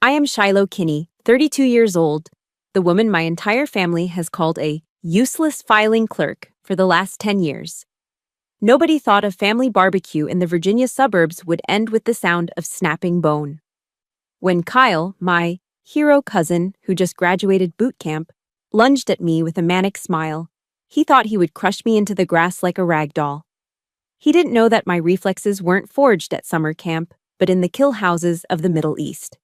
I am Shiloh Kinney, 32 years old, the woman my entire family has called a useless filing clerk for the last 10 years. Nobody thought a family barbecue in the Virginia suburbs would end with the sound of snapping bone. When Kyle, my hero cousin who just graduated boot camp, lunged at me with a manic smile, he thought he would crush me into the grass like a rag doll. He didn't know that my reflexes weren't forged at summer camp, but in the kill houses of the Middle East.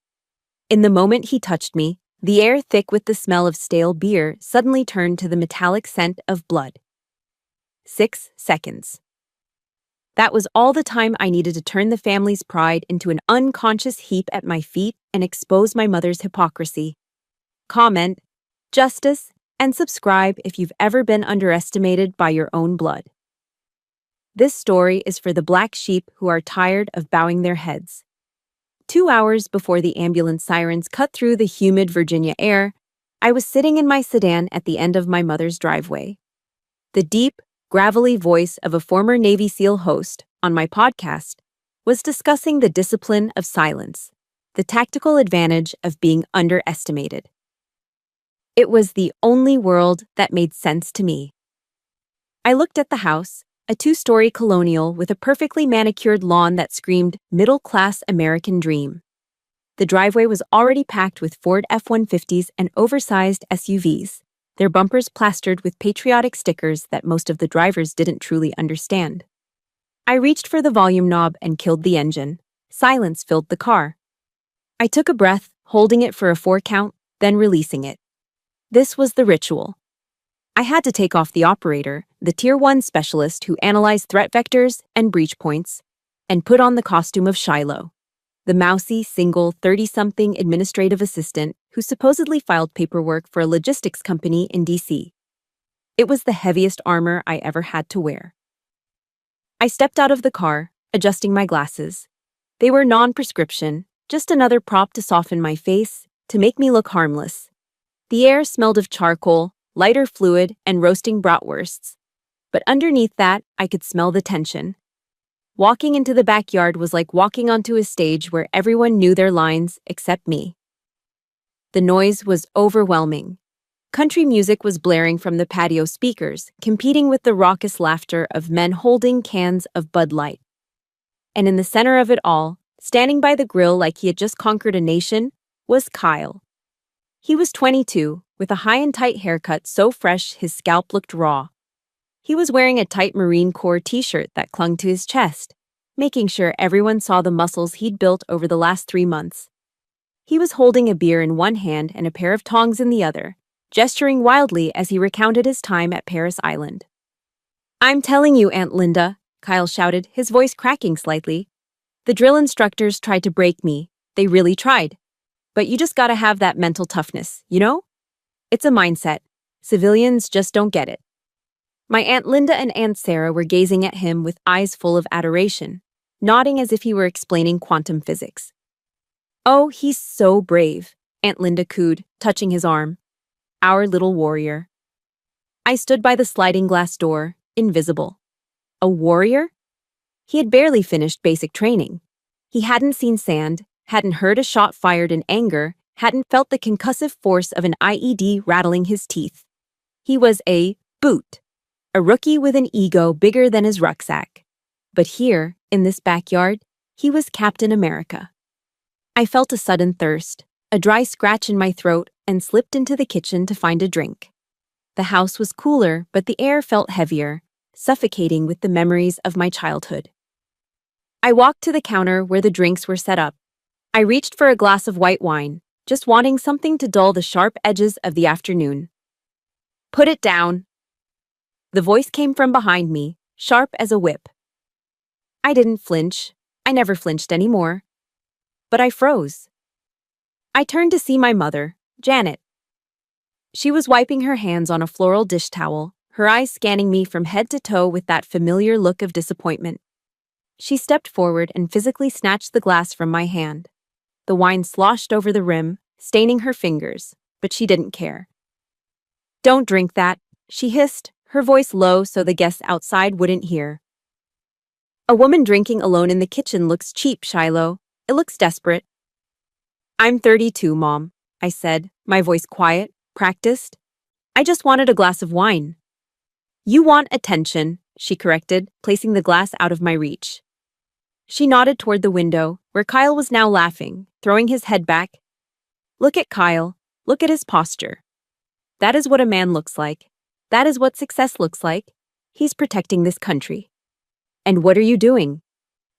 In the moment he touched me, the air thick with the smell of stale beer suddenly turned to the metallic scent of blood. 6 seconds. That was all the time I needed to turn the family's pride into an unconscious heap at my feet and expose my mother's hypocrisy. Comment, justice, and subscribe if you've ever been underestimated by your own blood. This story is for the black sheep who are tired of bowing their heads. 2 hours before the ambulance sirens cut through the humid Virginia air, I was sitting in my sedan at the end of my mother's driveway. The deep, gravelly voice of a former Navy SEAL host on my podcast was discussing the discipline of silence, the tactical advantage of being underestimated. It was the only world that made sense to me. I looked at the house, a 2-story colonial with a perfectly manicured lawn that screamed middle-class American dream. The driveway was already packed with Ford F-150s and oversized SUVs, their bumpers plastered with patriotic stickers that most of the drivers didn't truly understand. I reached for the volume knob and killed the engine. Silence filled the car. I took a breath, holding it for a 4 count, then releasing it. This was the ritual. I had to take off the operator, the Tier 1 specialist who analyzed threat vectors and breach points, and put on the costume of Shiloh, the mousy, single, 30-something administrative assistant who supposedly filed paperwork for a logistics company in D.C. It was the heaviest armor I ever had to wear. I stepped out of the car, adjusting my glasses. They were non-prescription, just another prop to soften my face, to make me look harmless. The air smelled of charcoal, lighter fluid, and roasting bratwursts. But underneath that, I could smell the tension. Walking into the backyard was like walking onto a stage where everyone knew their lines except me. The noise was overwhelming. Country music was blaring from the patio speakers, competing with the raucous laughter of men holding cans of Bud Light. And in the center of it all, standing by the grill like he had just conquered a nation, was Kyle. He was 22, with a high and tight haircut so fresh his scalp looked raw. He was wearing a tight Marine Corps t-shirt that clung to his chest, making sure everyone saw the muscles he'd built over the last 3 months. He was holding a beer in one hand and a pair of tongs in the other, gesturing wildly as he recounted his time at Paris Island. "I'm telling you, Aunt Linda," Kyle shouted, his voice cracking slightly. "The drill instructors tried to break me. They really tried. But you just gotta have that mental toughness, you know? It's a mindset. Civilians just don't get it." My Aunt Linda and Aunt Sarah were gazing at him with eyes full of adoration, nodding as if he were explaining quantum physics. "Oh, he's so brave," Aunt Linda cooed, touching his arm. "Our little warrior." I stood by the sliding glass door, invisible. A warrior? He had barely finished basic training. He hadn't seen sand, hadn't heard a shot fired in anger, hadn't felt the concussive force of an IED rattling his teeth. He was a boot. A rookie with an ego bigger than his rucksack. But here, in this backyard, he was Captain America. I felt a sudden thirst, a dry scratch in my throat, and slipped into the kitchen to find a drink. The house was cooler, but the air felt heavier, suffocating with the memories of my childhood. I walked to the counter where the drinks were set up. I reached for a glass of white wine, just wanting something to dull the sharp edges of the afternoon. "Put it down." The voice came from behind me, sharp as a whip. I didn't flinch. I never flinched anymore. But I froze. I turned to see my mother, Janet. She was wiping her hands on a floral dish towel, her eyes scanning me from head to toe with that familiar look of disappointment. She stepped forward and physically snatched the glass from my hand. The wine sloshed over the rim, staining her fingers, but she didn't care. "Don't drink that," she hissed, her voice low so the guests outside wouldn't hear. "A woman drinking alone in the kitchen looks cheap, Shiloh. It looks desperate." I'm 32, Mom, I said, my voice quiet, practiced. I just wanted a glass of wine. You want attention, she corrected, placing the glass out of my reach. She nodded toward the window, where Kyle was now laughing, throwing his head back. Look at Kyle. Look at his posture. That is what a man looks like. That is what success looks like. He's protecting this country. And what are you doing?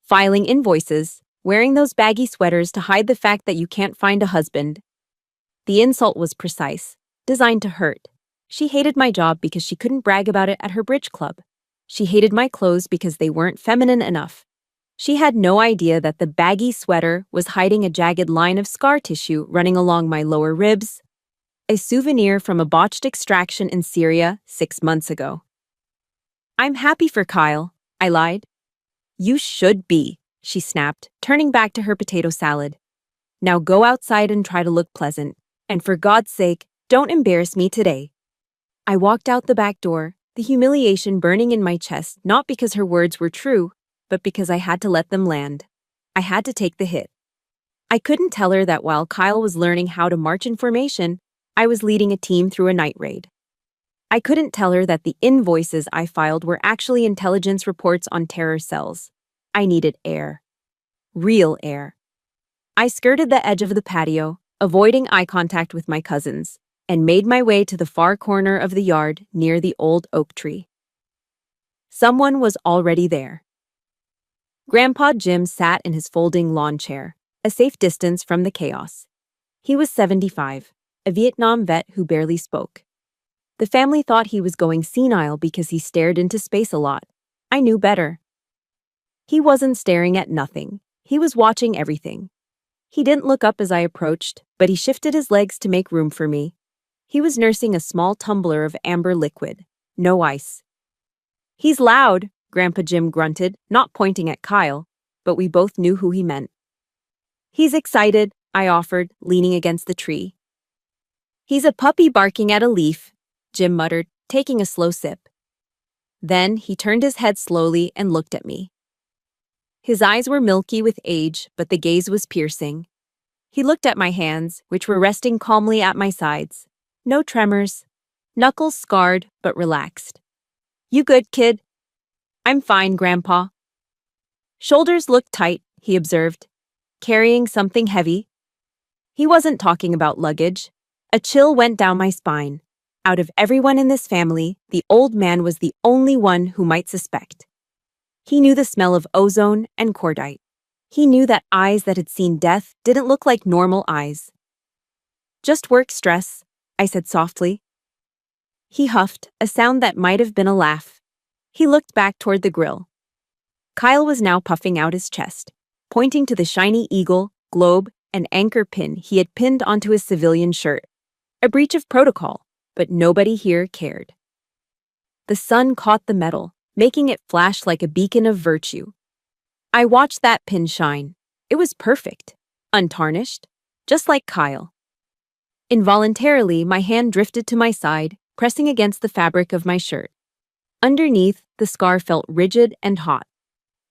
Filing invoices, wearing those baggy sweaters to hide the fact that you can't find a husband. The insult was precise, designed to hurt. She hated my job because she couldn't brag about it at her bridge club. She hated my clothes because they weren't feminine enough. She had no idea that the baggy sweater was hiding a jagged line of scar tissue running along my lower ribs, a souvenir from a botched extraction in Syria 6 months ago. I'm happy for Kyle, I lied. You should be, she snapped, turning back to her potato salad. Now go outside and try to look pleasant, and for God's sake, don't embarrass me today. I walked out the back door, the humiliation burning in my chest, not because her words were true, but because I had to let them land. I had to take the hit. I couldn't tell her that while Kyle was learning how to march in formation, I was leading a team through a night raid. I couldn't tell her that the invoices I filed were actually intelligence reports on terror cells. I needed air. Real air. I skirted the edge of the patio, avoiding eye contact with my cousins, and made my way to the far corner of the yard near the old oak tree. Someone was already there. Grandpa Jim sat in his folding lawn chair, a safe distance from the chaos. He was 75, a Vietnam vet who barely spoke. The family thought he was going senile because he stared into space a lot. I knew better. He wasn't staring at nothing. He was watching everything. He didn't look up as I approached, but he shifted his legs to make room for me. He was nursing a small tumbler of amber liquid, no ice. He's loud, Grandpa Jim grunted, not pointing at Kyle, but we both knew who he meant. He's excited, I offered, leaning against the tree. He's a puppy barking at a leaf, Jim muttered, taking a slow sip. Then he turned his head slowly and looked at me. His eyes were milky with age, but the gaze was piercing. He looked at my hands, which were resting calmly at my sides. No tremors. Knuckles scarred, but relaxed. You good, kid? I'm fine, Grandpa. Shoulders look tight, he observed. Carrying something heavy? He wasn't talking about luggage. A chill went down my spine. Out of everyone in this family, the old man was the only one who might suspect. He knew the smell of ozone and cordite. He knew that eyes that had seen death didn't look like normal eyes. Just work stress, I said softly. He huffed, a sound that might have been a laugh. He looked back toward the grill. Kyle was now puffing out his chest, pointing to the shiny eagle, globe, and anchor pin he had pinned onto his civilian shirt. A breach of protocol, but nobody here cared. The sun caught the metal, making it flash like a beacon of virtue. I watched that pin shine. It was perfect, untarnished, just like Kyle. Involuntarily, my hand drifted to my side, pressing against the fabric of my shirt. Underneath, the scar felt rigid and hot.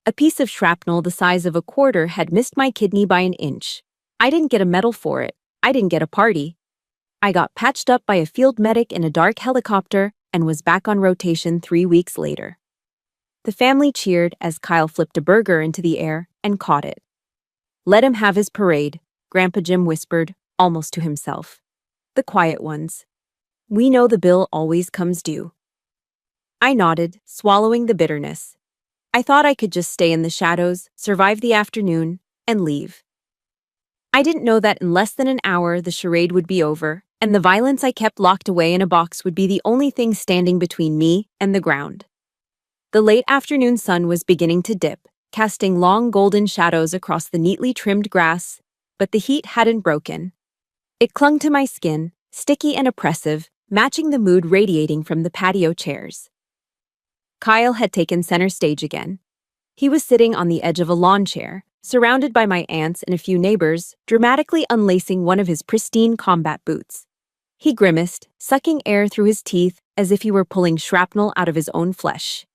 A piece of shrapnel the size of a quarter had missed my kidney by an inch. I didn't get a medal for it. I didn't get a party. I got patched up by a field medic in a dark helicopter and was back on rotation 3 weeks later. The family cheered as Kyle flipped a burger into the air and caught it. Let him have his parade, Grandpa Jim whispered, almost to himself. The quiet ones. We know the bill always comes due. I nodded, swallowing the bitterness. I thought I could just stay in the shadows, survive the afternoon, and leave. I didn't know that in less than an hour the charade would be over, and the violence I kept locked away in a box would be the only thing standing between me and the ground. The late afternoon sun was beginning to dip, casting long golden shadows across the neatly trimmed grass, but the heat hadn't broken. It clung to my skin, sticky and oppressive, matching the mood radiating from the patio chairs. Kyle had taken center stage again. He was sitting on the edge of a lawn chair, surrounded by my aunts and a few neighbors, dramatically unlacing one of his pristine combat boots. He grimaced, sucking air through his teeth as if he were pulling shrapnel out of his own flesh.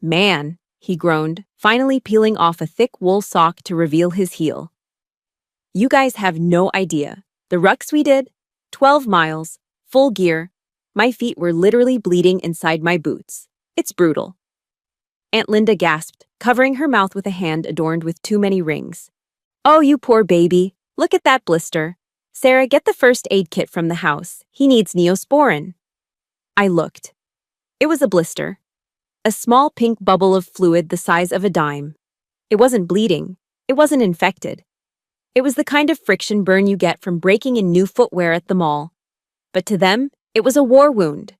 Man, he groaned, finally peeling off a thick wool sock to reveal his heel. You guys have no idea. The rucks we did? 12 miles, full gear. My feet were literally bleeding inside my boots. It's brutal. Aunt Linda gasped, covering her mouth with a hand adorned with too many rings. Oh, you poor baby. Look at that blister. Sarah, get the first aid kit from the house. He needs Neosporin. I looked. It was a blister. A small pink bubble of fluid the size of a dime. It wasn't bleeding. It wasn't infected. It was the kind of friction burn you get from breaking in new footwear at the mall. But to them, it was a war wound.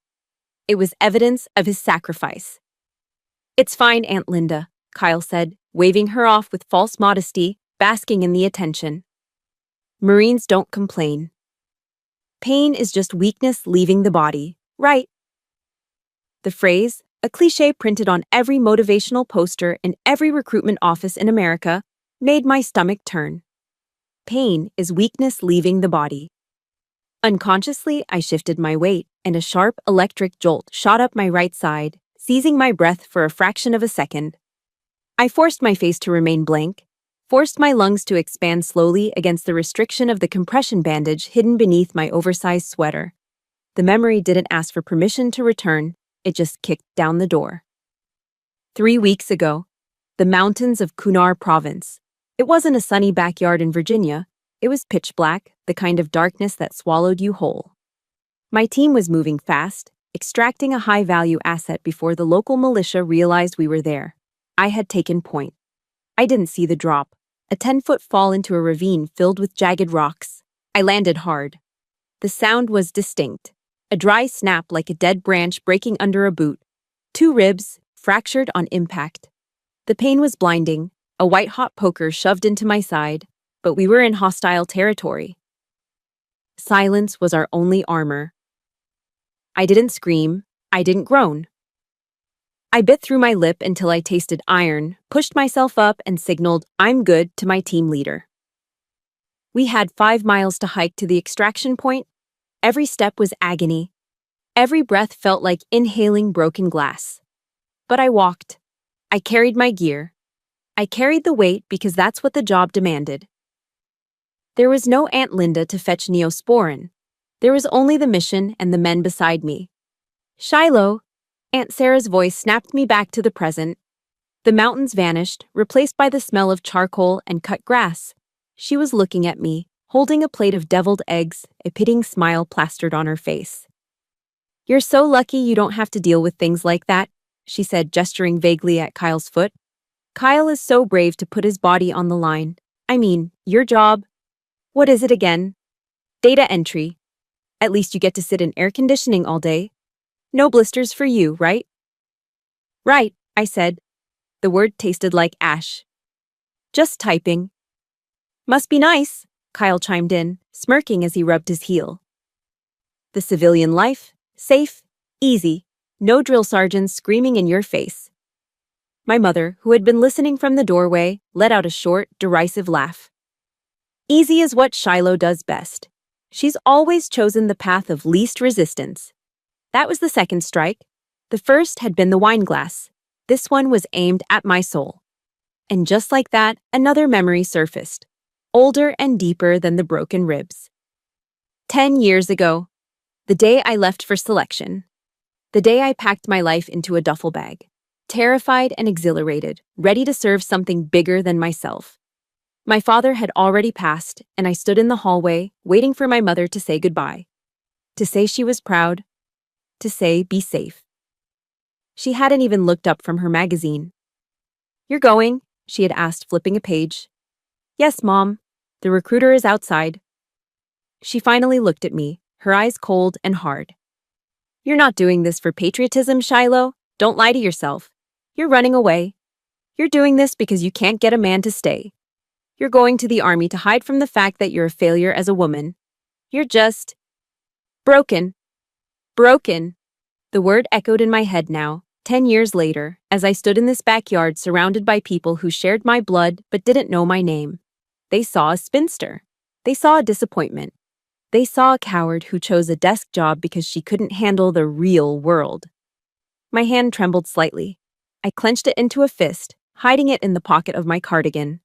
It was evidence of his sacrifice. It's fine, Aunt Linda, Kyle said, waving her off with false modesty, basking in the attention. Marines don't complain. Pain is just weakness leaving the body, right? The phrase, a cliché printed on every motivational poster in every recruitment office in America, made my stomach turn. Pain is weakness leaving the body. Unconsciously, I shifted my weight, and a sharp electric jolt shot up my right side, seizing my breath for a fraction of a second. I forced my face to remain blank, forced my lungs to expand slowly against the restriction of the compression bandage hidden beneath my oversized sweater. The memory didn't ask for permission to return, it just kicked down the door. 3 weeks ago, the mountains of Kunar Province. It wasn't a sunny backyard in Virginia. It was pitch black, the kind of darkness that swallowed you whole. My team was moving fast, extracting a high-value asset before the local militia realized we were there. I had taken point. I didn't see the drop, a 10-foot fall into a ravine filled with jagged rocks. I landed hard. The sound was distinct, a dry snap like a dead branch breaking under a boot. 2 ribs, fractured on impact. The pain was blinding, a white-hot poker shoved into my side, but we were in hostile territory. Silence was our only armor. I didn't scream, I didn't groan. I bit through my lip until I tasted iron, pushed myself up, and signaled, "I'm good," to my team leader. We had 5 miles to hike to the extraction point. Every step was agony. Every breath felt like inhaling broken glass. But I walked. I carried my gear. I carried the weight because that's what the job demanded. There was no Aunt Linda to fetch Neosporin. There was only the mission and the men beside me. Shiloh, Aunt Sarah's voice snapped me back to the present. The mountains vanished, replaced by the smell of charcoal and cut grass. She was looking at me, holding a plate of deviled eggs, a pitying smile plastered on her face. "You're so lucky you don't have to deal with things like that," she said, gesturing vaguely at Kyle's foot. "Kyle is so brave to put his body on the line. I mean, your job. What is it again? Data entry. At least you get to sit in air conditioning all day. No blisters for you, right?" "Right," I said. The word tasted like ash. "Just typing." "Must be nice," Kyle chimed in, smirking as he rubbed his heel. "The civilian life, safe, easy, no drill sergeants screaming in your face." My mother, who had been listening from the doorway, let out a short, derisive laugh. "Easy is what Shiloh does best. She's always chosen the path of least resistance." That was the second strike. The first had been the wine glass. This one was aimed at my soul. And just like that, another memory surfaced, older and deeper than the broken ribs. 10 years ago, the day I left for selection. The day I packed my life into a duffel bag, terrified and exhilarated, ready to serve something bigger than myself. My father had already passed, and I stood in the hallway, waiting for my mother to say goodbye. To say she was proud. To say, be safe. She hadn't even looked up from her magazine. "You're going?" she had asked, flipping a page. "Yes, Mom. The recruiter is outside." She finally looked at me, her eyes cold and hard. "You're not doing this for patriotism, Shiloh. Don't lie to yourself. You're running away. You're doing this because you can't get a man to stay. You're going to the army to hide from the fact that you're a failure as a woman. You're just broken. Broken." The word echoed in my head now, 10 years later, as I stood in this backyard surrounded by people who shared my blood but didn't know my name. They saw a spinster. They saw a disappointment. They saw a coward who chose a desk job because she couldn't handle the real world. My hand trembled slightly. I clenched it into a fist, hiding it in the pocket of my cardigan.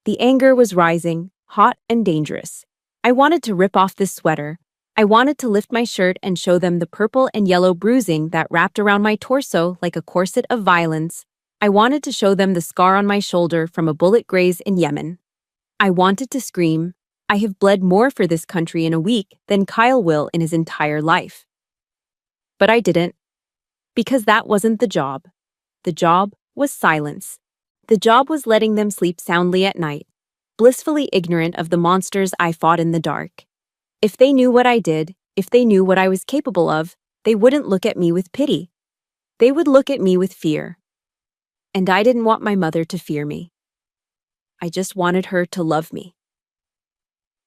The anger was rising, hot and dangerous. I wanted to rip off this sweater. I wanted to lift my shirt and show them the purple and yellow bruising that wrapped around my torso like a corset of violence. I wanted to show them the scar on my shoulder from a bullet graze in Yemen. I wanted to scream, I have bled more for this country in a week than Kyle will in his entire life. But I didn't. Because that wasn't the job. The job was silence. The job was letting them sleep soundly at night, blissfully ignorant of the monsters I fought in the dark. If they knew what I did, if they knew what I was capable of, they wouldn't look at me with pity. They would look at me with fear. And I didn't want my mother to fear me. I just wanted her to love me.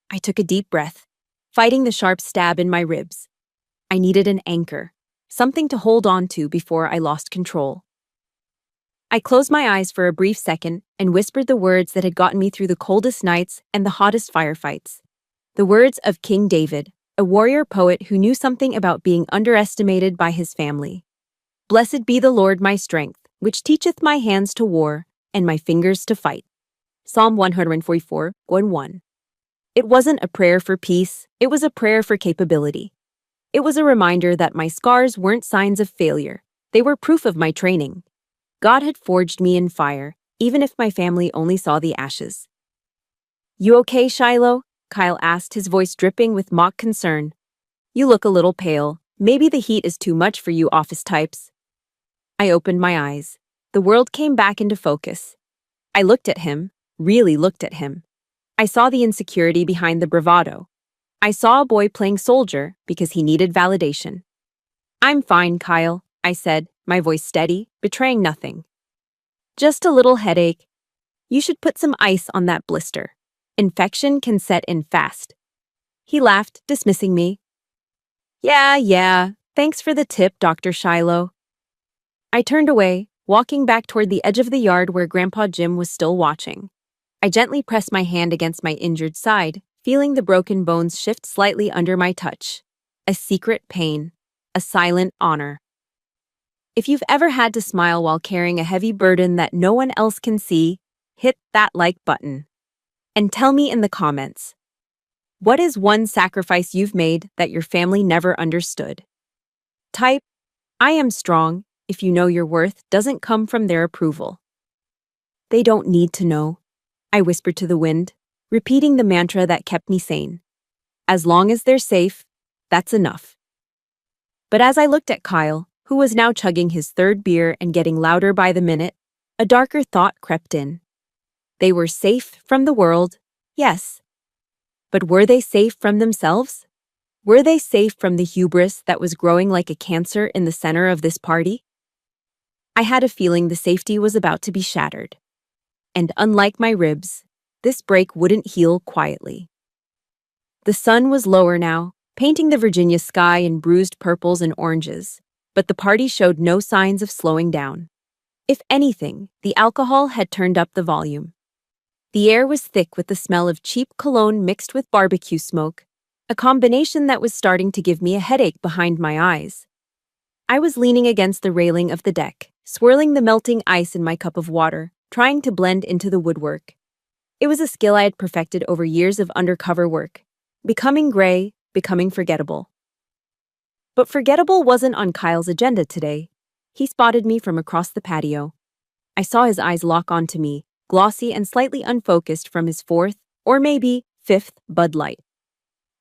I took a deep breath, fighting the sharp stab in my ribs. I needed an anchor, something to hold on to before I lost control. I closed my eyes for a brief second and whispered the words that had gotten me through the coldest nights and the hottest firefights. The words of King David, a warrior poet who knew something about being underestimated by his family. Blessed be the Lord my strength, which teacheth my hands to war and my fingers to fight. Psalm 144, 1. It wasn't a prayer for peace, it was a prayer for capability. It was a reminder that my scars weren't signs of failure, they were proof of my training. God had forged me in fire, even if my family only saw the ashes. You okay, Shiloh? Kyle asked, his voice dripping with mock concern. You look a little pale. Maybe the heat is too much for you office types. I opened my eyes. The world came back into focus. I looked at him, really looked at him. I saw the insecurity behind the bravado. I saw a boy playing soldier because he needed validation. I'm fine, Kyle, I said, my voice steady, betraying nothing. Just a little headache. You should put some ice on that blister. Infection can set in fast. He laughed, dismissing me. Yeah, thanks for the tip, Dr. Shiloh. I turned away, walking back toward the edge of the yard where Grandpa Jim was still watching. I gently pressed my hand against my injured side, feeling the broken bones shift slightly under my touch. A secret pain, a silent honor. If you've ever had to smile while carrying a heavy burden that no one else can see, hit that like button. And tell me in the comments, what is one sacrifice you've made that your family never understood? Type, I am strong, if you know your worth doesn't come from their approval. They don't need to know, I whispered to the wind, repeating the mantra that kept me sane. As long as they're safe, that's enough. But as I looked at Kyle, who was now chugging his third beer and getting louder by the minute, a darker thought crept in. They were safe from the world, yes. But were they safe from themselves? Were they safe from the hubris that was growing like a cancer in the center of this party? I had a feeling the safety was about to be shattered. And unlike my ribs, this break wouldn't heal quietly. The sun was lower now, painting the Virginia sky in bruised purples and oranges, but the party showed no signs of slowing down. If anything, the alcohol had turned up the volume. The air was thick with the smell of cheap cologne mixed with barbecue smoke, a combination that was starting to give me a headache behind my eyes. I was leaning against the railing of the deck, swirling the melting ice in my cup of water, trying to blend into the woodwork. It was a skill I had perfected over years of undercover work, becoming gray, becoming forgettable. But forgettable wasn't on Kyle's agenda today. He spotted me from across the patio. I saw his eyes lock onto me, glossy and slightly unfocused from his fourth, or maybe fifth, Bud Light.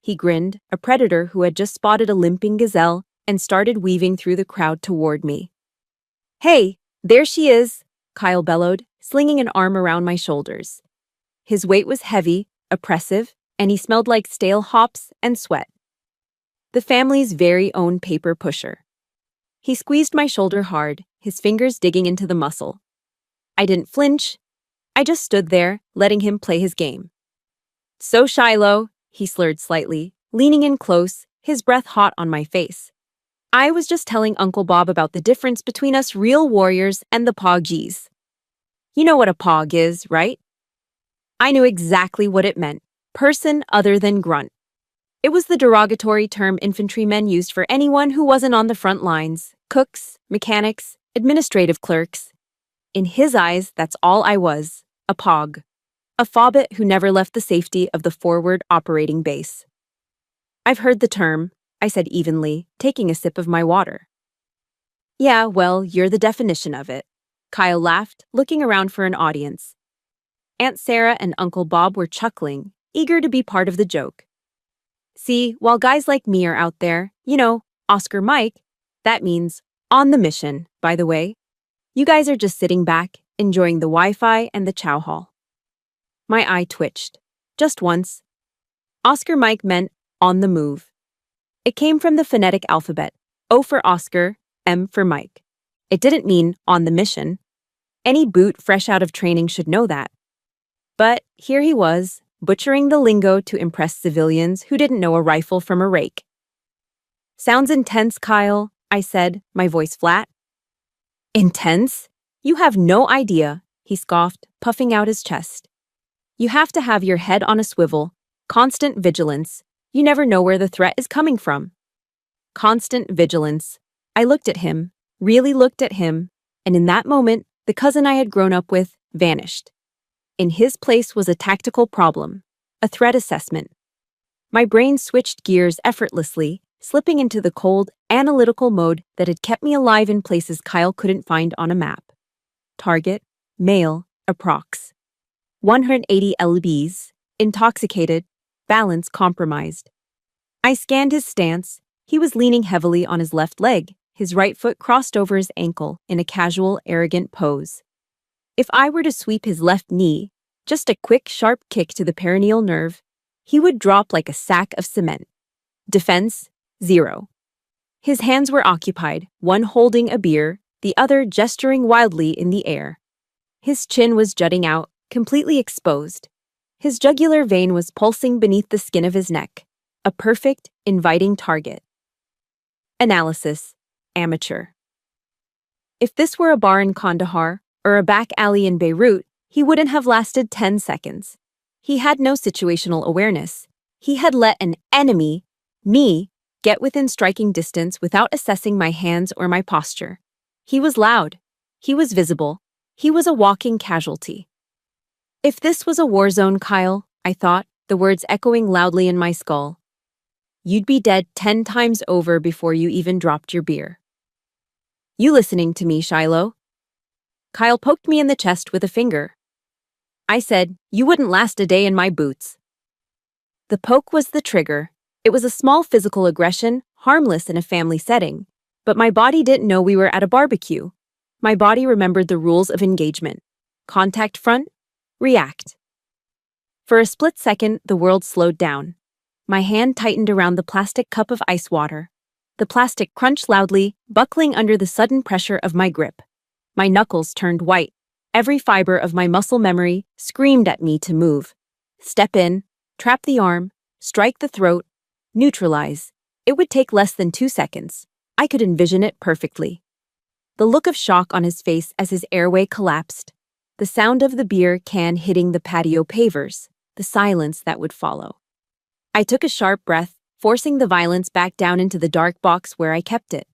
He grinned, a predator who had just spotted a limping gazelle, and started weaving through the crowd toward me. Hey, there she is, Kyle bellowed, slinging an arm around my shoulders. His weight was heavy, oppressive, and he smelled like stale hops and sweat. The family's very own paper pusher. He squeezed my shoulder hard, his fingers digging into the muscle. I didn't flinch. I just stood there, letting him play his game. So Shiloh, he slurred slightly, leaning in close, his breath hot on my face. I was just telling Uncle Bob about the difference between us real warriors and the Poggies. You know what a Pog is, right? I knew exactly what it meant. Person other than grunt. It was the derogatory term infantrymen used for anyone who wasn't on the front lines. Cooks, mechanics, administrative clerks. In his eyes, that's all I was, a Pog. A fobbit who never left the safety of the forward operating base. I've heard the term, I said evenly, taking a sip of my water. Yeah, well, you're the definition of it. Kyle laughed, looking around for an audience. Aunt Sarah and Uncle Bob were chuckling, eager to be part of the joke. See, while guys like me are out there, Oscar Mike, that means on the mission, by the way. You guys are just sitting back, enjoying the Wi-Fi and the chow hall. My eye twitched. Just once. Oscar Mike meant on the move. It came from the phonetic alphabet, O for Oscar, M for Mike. It didn't mean on the mission. Any boot fresh out of training should know that. But here he was, butchering the lingo to impress civilians who didn't know a rifle from a rake. Sounds intense, Kyle, I said, my voice flat. Intense? You have no idea, he scoffed, puffing out his chest. You have to have your head on a swivel, constant vigilance. You never know where the threat is coming from. Constant vigilance. I looked at him, really looked at him, and in that moment, the cousin I had grown up with vanished. In his place was a tactical problem, a threat assessment. My brain switched gears effortlessly, slipping into the cold, analytical mode that had kept me alive in places Kyle couldn't find on a map. Target, male, approx. 180 lbs, intoxicated, balance compromised. I scanned his stance. He was leaning heavily on his left leg, his right foot crossed over his ankle in a casual, arrogant pose. If I were to sweep his left knee, just a quick, sharp kick to the perineal nerve, he would drop like a sack of cement. Defense, 0. His hands were occupied, one holding a beer, the other gesturing wildly in the air. His chin was jutting out, completely exposed. His jugular vein was pulsing beneath the skin of his neck, a perfect, inviting target. Analysis, amateur. If this were a bar in Kandahar or a back alley in Beirut, he wouldn't have lasted 10 seconds. He had no situational awareness. He had let an enemy, me, get within striking distance without assessing my hands or my posture. He was loud. He was visible. He was a walking casualty. If this was a war zone, Kyle, I thought, the words echoing loudly in my skull, you'd be dead 10 times over before you even dropped your beer. You listening to me, Shiloh? Kyle poked me in the chest with a finger. I said, you wouldn't last a day in my boots. The poke was the trigger. It was a small physical aggression, harmless in a family setting. But my body didn't know we were at a barbecue. My body remembered the rules of engagement. Contact front, react. For a split second, the world slowed down. My hand tightened around the plastic cup of ice water. The plastic crunched loudly, buckling under the sudden pressure of my grip. My knuckles turned white. Every fiber of my muscle memory screamed at me to move. Step in, trap the arm, strike the throat, neutralize. It would take less than 2 seconds. I could envision it perfectly. The look of shock on his face as his airway collapsed. The sound of the beer can hitting the patio pavers. The silence that would follow. I took a sharp breath, forcing the violence back down into the dark box where I kept it.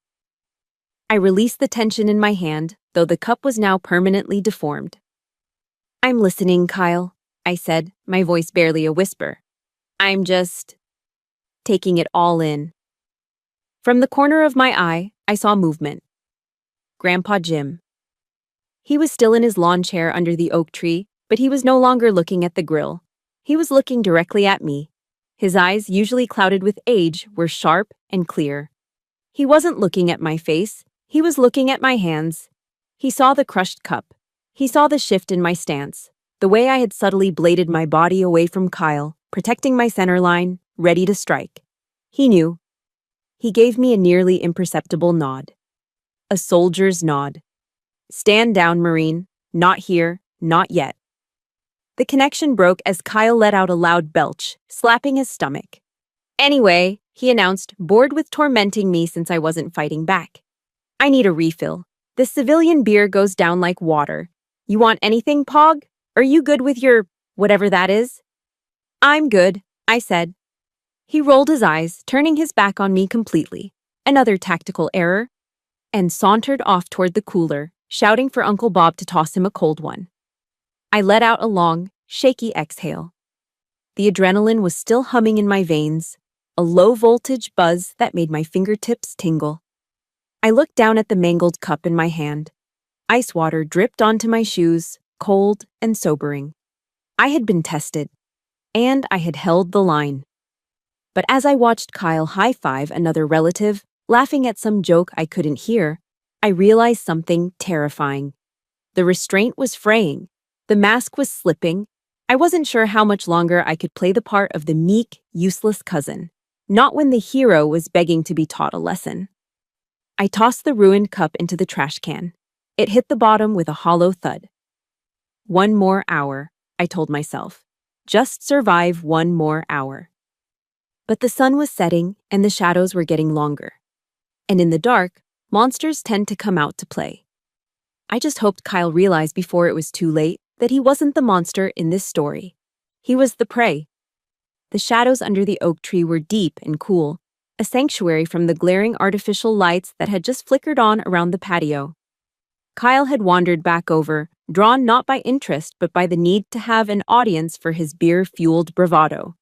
I released the tension in my hand, though the cup was now permanently deformed. I'm listening, Kyle, I said, my voice barely a whisper. I'm just taking it all in. From the corner of my eye, I saw movement. Grandpa Jim. He was still in his lawn chair under the oak tree, but he was no longer looking at the grill. He was looking directly at me. His eyes, usually clouded with age, were sharp and clear. He wasn't looking at my face. He was looking at my hands. He saw the crushed cup. He saw the shift in my stance, the way I had subtly bladed my body away from Kyle, protecting my center line, ready to strike. He knew. He gave me a nearly imperceptible nod. A soldier's nod. Stand down, Marine. Not here, not yet. The connection broke as Kyle let out a loud belch, slapping his stomach. Anyway, he announced, bored with tormenting me since I wasn't fighting back. I need a refill. This civilian beer goes down like water. You want anything, Pog? Are you good with your whatever that is? I'm good, I said. He rolled his eyes, turning his back on me completely. Another tactical error. And sauntered off toward the cooler, shouting for Uncle Bob to toss him a cold one. I let out a long, shaky exhale. The adrenaline was still humming in my veins, a low-voltage buzz that made my fingertips tingle. I looked down at the mangled cup in my hand. Ice water dripped onto my shoes, cold and sobering. I had been tested, and I had held the line. But as I watched Kyle high-five another relative, laughing at some joke I couldn't hear, I realized something terrifying. The restraint was fraying. The mask was slipping. I wasn't sure how much longer I could play the part of the meek, useless cousin, not when the hero was begging to be taught a lesson. I tossed the ruined cup into the trash can. It hit the bottom with a hollow thud. 1 more hour, I told myself. Just survive 1 more hour. But the sun was setting and the shadows were getting longer. And in the dark, monsters tend to come out to play. I just hoped Kyle realized before it was too late that he wasn't the monster in this story. He was the prey. The shadows under the oak tree were deep and cool, a sanctuary from the glaring artificial lights that had just flickered on around the patio. Kyle had wandered back over, drawn not by interest but by the need to have an audience for his beer-fueled bravado.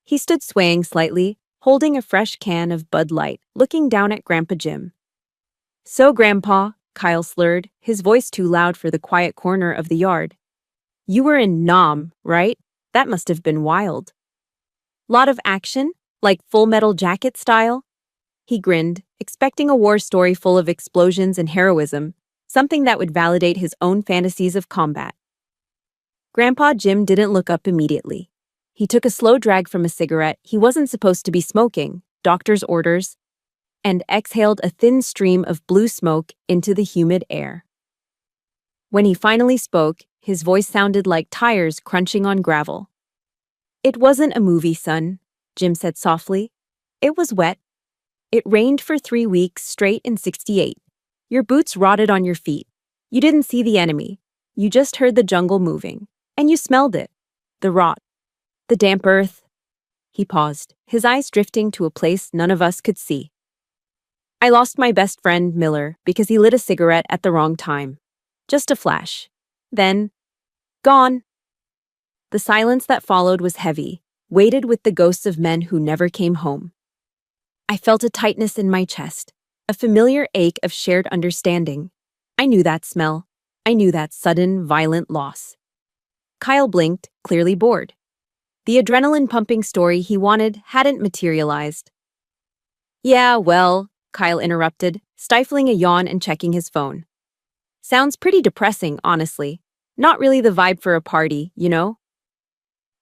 He stood swaying slightly, holding a fresh can of Bud Light, looking down at Grandpa Jim. "So, Grandpa," Kyle slurred, his voice too loud for the quiet corner of the yard. "You were in Nam, right? That must have been wild." "Lot of action? Like Full Metal Jacket style?" He grinned, expecting a war story full of explosions and heroism, something that would validate his own fantasies of combat. Grandpa Jim didn't look up immediately. He took a slow drag from a cigarette he wasn't supposed to be smoking, doctor's orders, and exhaled a thin stream of blue smoke into the humid air. When he finally spoke, his voice sounded like tires crunching on gravel. "It wasn't a movie, son," Jim said softly. "It was wet. It rained for 3 weeks straight in '68. Your boots rotted on your feet. You didn't see the enemy. You just heard the jungle moving. And you smelled it. The rot. The damp earth." He paused, his eyes drifting to a place none of us could see. "I lost my best friend, Miller, because he lit a cigarette at the wrong time. Just a flash. Then, gone." The silence that followed was heavy, weighted with the ghosts of men who never came home. I felt a tightness in my chest, a familiar ache of shared understanding. I knew that smell. I knew that sudden, violent loss. Kyle blinked, clearly bored. The adrenaline-pumping story he wanted hadn't materialized. "Yeah, well," Kyle interrupted, stifling a yawn and checking his phone. "Sounds pretty depressing, honestly. Not really the vibe for a party, you know?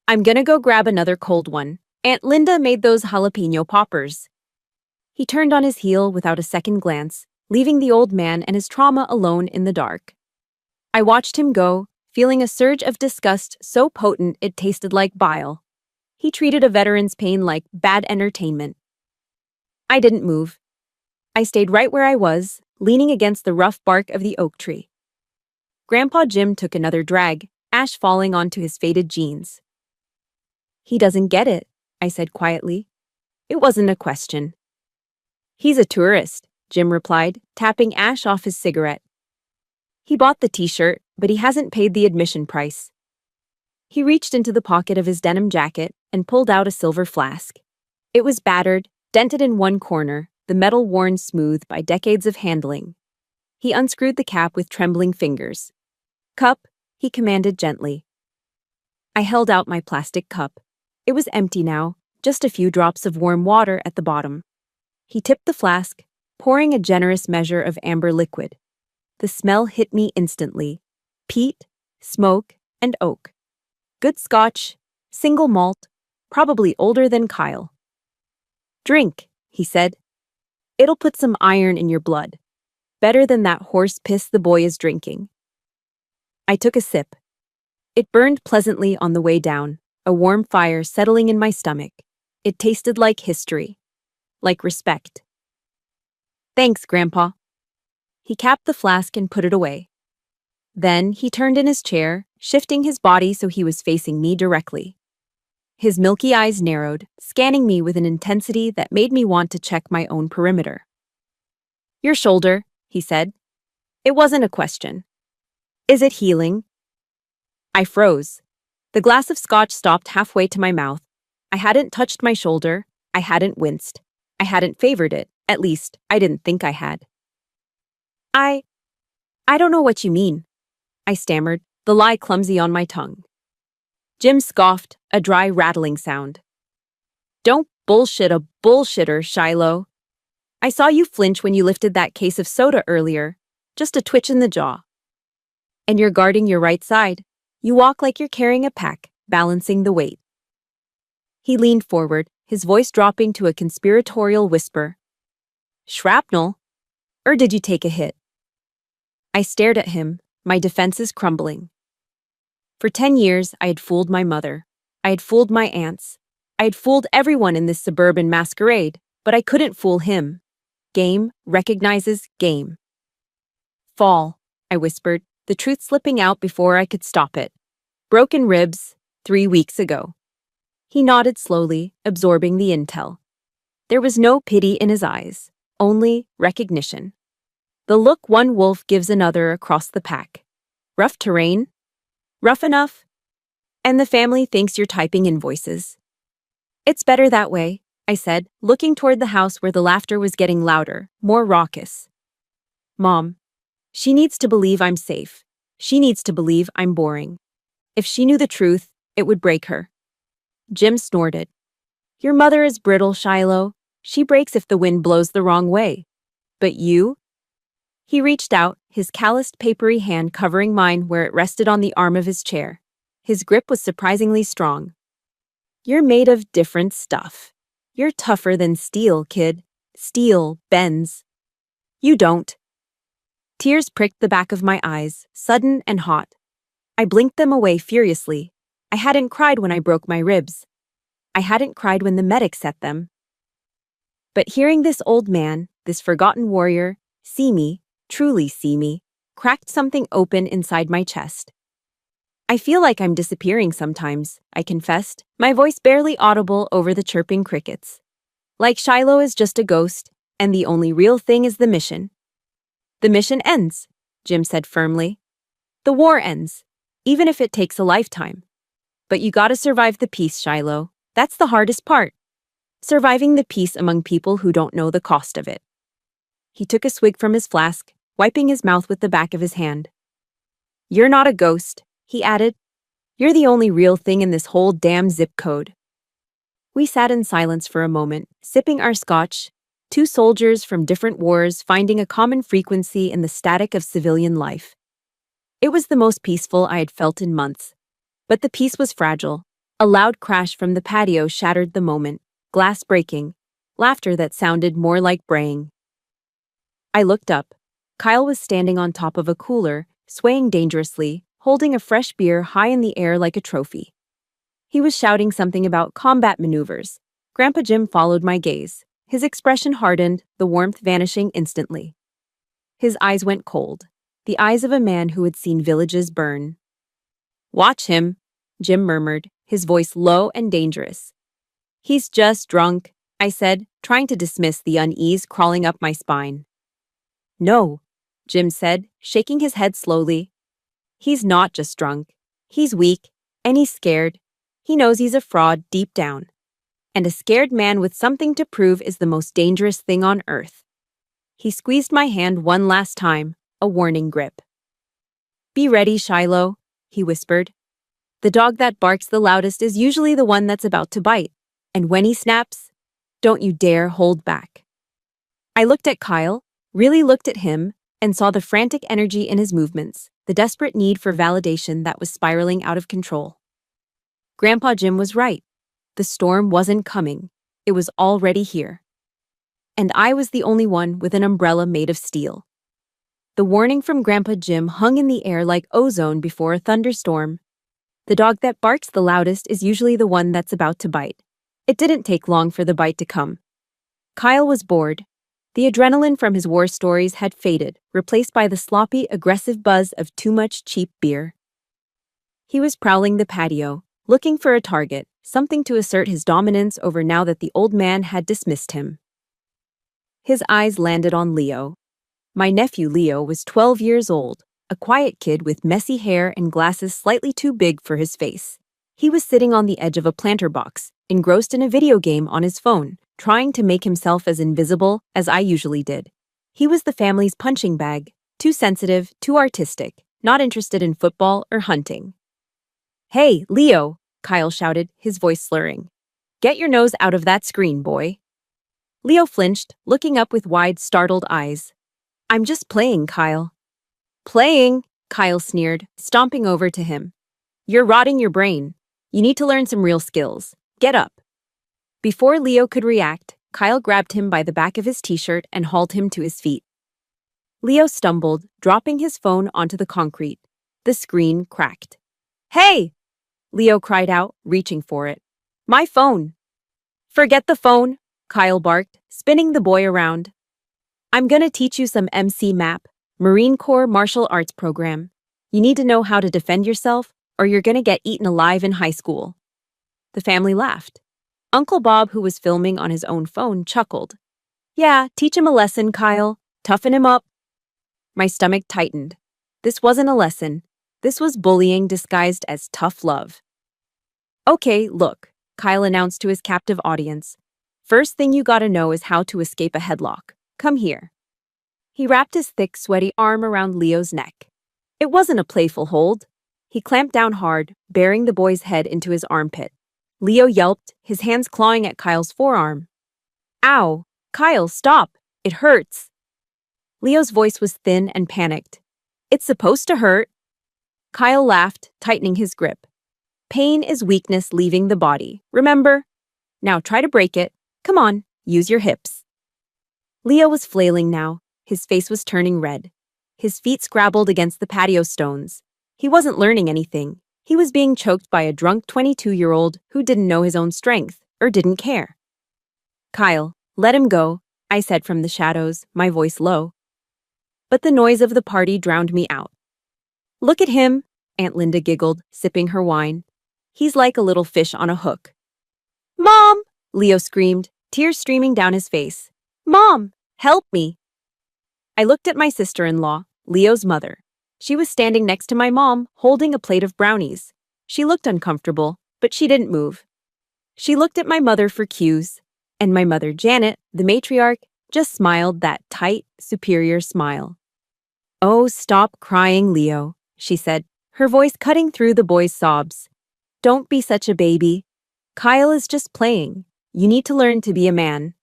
I'm gonna go grab another cold one. Aunt Linda made those jalapeno poppers." He turned on his heel without a second glance, leaving the old man and his trauma alone in the dark. I watched him go, feeling a surge of disgust so potent it tasted like bile. He treated a veteran's pain like bad entertainment. I didn't move. I stayed right where I was, leaning against the rough bark of the oak tree. Grandpa Jim took another drag, ash falling onto his faded jeans. "He doesn't get it," I said quietly. It wasn't a question. "He's a tourist," Jim replied, tapping ash off his cigarette. "He bought the t-shirt, but he hasn't paid the admission price." He reached into the pocket of his denim jacket and pulled out a silver flask. It was battered, dented in one corner, the metal worn smooth by decades of handling. He unscrewed the cap with trembling fingers. "Cup," he commanded gently. I held out my plastic cup. It was empty now, just a few drops of warm water at the bottom. He tipped the flask, pouring a generous measure of amber liquid. The smell hit me instantly. Peat, smoke, and oak. Good Scotch, single malt, probably older than Kyle. "Drink," he said. "It'll put some iron in your blood. Better than that horse piss the boy is drinking." I took a sip. It burned pleasantly on the way down, a warm fire settling in my stomach. It tasted like history, like respect. "Thanks, Grandpa." He capped the flask and put it away. Then he turned in his chair, shifting his body so he was facing me directly. His milky eyes narrowed, scanning me with an intensity that made me want to check my own perimeter. "Your shoulder," he said. It wasn't a question. "Is it healing?" I froze. The glass of scotch stopped halfway to my mouth. I hadn't touched my shoulder. I hadn't winced. I hadn't favored it. At least, I didn't think I had. I don't know what you mean, I stammered, the lie clumsy on my tongue. Jim scoffed, a dry rattling sound. Don't bullshit a bullshitter, Shiloh. I saw you flinch when you lifted that case of soda earlier. Just a twitch in the jaw. And you're guarding your right side. You walk like you're carrying a pack, balancing the weight. He leaned forward, his voice dropping to a conspiratorial whisper. Shrapnel? Or did you take a hit? I stared at him, my defenses crumbling. For 10 years, I had fooled my mother. I had fooled my aunts. I had fooled everyone in this suburban masquerade, but I couldn't fool him. Game recognizes game. Fall, I whispered, the truth slipping out before I could stop it. Broken ribs, 3 weeks ago. He nodded slowly, absorbing the intel. There was no pity in his eyes, only recognition. The look one wolf gives another across the pack. Rough terrain? Rough enough? And the family thinks you're typing invoices. It's better that way, I said, looking toward the house where the laughter was getting louder, more raucous. Mom. She needs to believe I'm safe. She needs to believe I'm boring. If she knew the truth, it would break her. Jim snorted. Your mother is brittle, Shiloh. She breaks if the wind blows the wrong way. But you? He reached out, his calloused, papery hand covering mine where it rested on the arm of his chair. His grip was surprisingly strong. You're made of different stuff. You're tougher than steel, kid. Steel bends. You don't. Tears pricked the back of my eyes, sudden and hot. I blinked them away furiously. I hadn't cried when I broke my ribs. I hadn't cried when the medic set them. But hearing this old man, this forgotten warrior, see me, truly see me, cracked something open inside my chest. I feel like I'm disappearing sometimes, I confessed, my voice barely audible over the chirping crickets. Like Shiloh is just a ghost, and the only real thing is the mission. The mission ends, Jim said firmly. The war ends, even if it takes a lifetime. But you gotta survive the peace, Shiloh. That's the hardest part. Surviving the peace among people who don't know the cost of it. He took a swig from his flask, wiping his mouth with the back of his hand. You're not a ghost, he added. You're the only real thing in this whole damn zip code. We sat in silence for a moment, sipping our scotch, two soldiers from different wars finding a common frequency in the static of civilian life. It was the most peaceful I had felt in months. But the peace was fragile. A loud crash from the patio shattered the moment, glass breaking, laughter that sounded more like braying. I looked up. Kyle was standing on top of a cooler, swaying dangerously, holding a fresh beer high in the air like a trophy. He was shouting something about combat maneuvers. Grandpa Jim followed my gaze. His expression hardened, the warmth vanishing instantly. His eyes went cold, the eyes of a man who had seen villages burn. Watch him, Jim murmured, his voice low and dangerous. He's just drunk, I said, trying to dismiss the unease crawling up my spine. No, Jim said, shaking his head slowly. He's not just drunk. He's weak, and he's scared. He knows he's a fraud deep down. And a scared man with something to prove is the most dangerous thing on earth. He squeezed my hand one last time, a warning grip. Be ready, Shiloh, he whispered. The dog that barks the loudest is usually the one that's about to bite. And when he snaps, don't you dare hold back. I looked at Kyle, really looked at him, and saw the frantic energy in his movements, the desperate need for validation that was spiraling out of control. Grandpa Jim was right. The storm wasn't coming. It was already here. And I was the only one with an umbrella made of steel. The warning from Grandpa Jim hung in the air like ozone before a thunderstorm. The dog that barks the loudest is usually the one that's about to bite. It didn't take long for the bite to come. Kyle was bored. The adrenaline from his war stories had faded, replaced by the sloppy, aggressive buzz of too much cheap beer. He was prowling the patio, looking for a target, something to assert his dominance over now that the old man had dismissed him. His eyes landed on Leo. My nephew Leo was 12 years old, a quiet kid with messy hair and glasses slightly too big for his face. He was sitting on the edge of a planter box, engrossed in a video game on his phone, trying to make himself as invisible as I usually did. He was the family's punching bag, too sensitive, too artistic, not interested in football or hunting. "Hey, Leo," Kyle shouted, his voice slurring. "Get your nose out of that screen, boy." Leo flinched, looking up with wide, startled eyes. "I'm just playing, Kyle." "Playing?" Kyle sneered, stomping over to him. "You're rotting your brain. You need to learn some real skills. Get up." Before Leo could react, Kyle grabbed him by the back of his t-shirt and hauled him to his feet. Leo stumbled, dropping his phone onto the concrete. The screen cracked. "Hey!" Leo cried out, reaching for it. "My phone!" "Forget the phone," Kyle barked, spinning the boy around. "I'm gonna teach you some MC MAP, Marine Corps Martial Arts Program. You need to know how to defend yourself, or you're gonna get eaten alive in high school." The family laughed. Uncle Bob, who was filming on his own phone, chuckled. "Yeah, teach him a lesson, Kyle. Toughen him up." My stomach tightened. This wasn't a lesson. This was bullying disguised as tough love. "Okay, look," Kyle announced to his captive audience. "First thing you gotta know is how to escape a headlock. Come here." He wrapped his thick, sweaty arm around Leo's neck. It wasn't a playful hold. He clamped down hard, bearing the boy's head into his armpit. Leo yelped, his hands clawing at Kyle's forearm. "Ow! Kyle, stop! It hurts!" Leo's voice was thin and panicked. "It's supposed to hurt." Kyle laughed, tightening his grip. "Pain is weakness leaving the body, remember? Now try to break it. Come on, use your hips." Leo was flailing now. His face was turning red. His feet scrabbled against the patio stones. He wasn't learning anything. He was being choked by a drunk 22-year-old who didn't know his own strength or didn't care. "Kyle, let him go," I said from the shadows, my voice low. But the noise of the party drowned me out. "Look at him," Aunt Linda giggled, sipping her wine. "He's like a little fish on a hook." "Mom!" Leo screamed, tears streaming down his face. "Mom, help me!" I looked at my sister-in-law, Leo's mother. She was standing next to my mom, holding a plate of brownies. She looked uncomfortable, but she didn't move. She looked at my mother for cues, and my mother, Janet, the matriarch, just smiled that tight, superior smile. "Oh, stop crying, Leo," she said, her voice cutting through the boy's sobs. "Don't be such a baby. Kyle is just playing. You need to learn to be a man.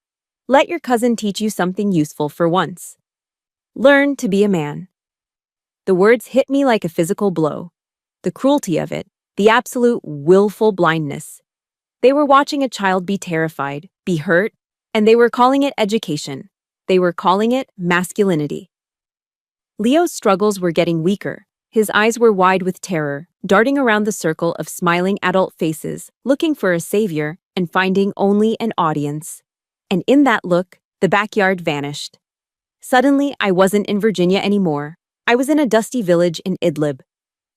Let your cousin teach you something useful for once. Learn to be a man." The words hit me like a physical blow. The cruelty of it, the absolute willful blindness. They were watching a child be terrified, be hurt, and they were calling it education. They were calling it masculinity. Leo's struggles were getting weaker. His eyes were wide with terror, darting around the circle of smiling adult faces, looking for a savior and finding only an audience. And in that look, the backyard vanished. Suddenly, I wasn't in Virginia anymore. I was in a dusty village in Idlib.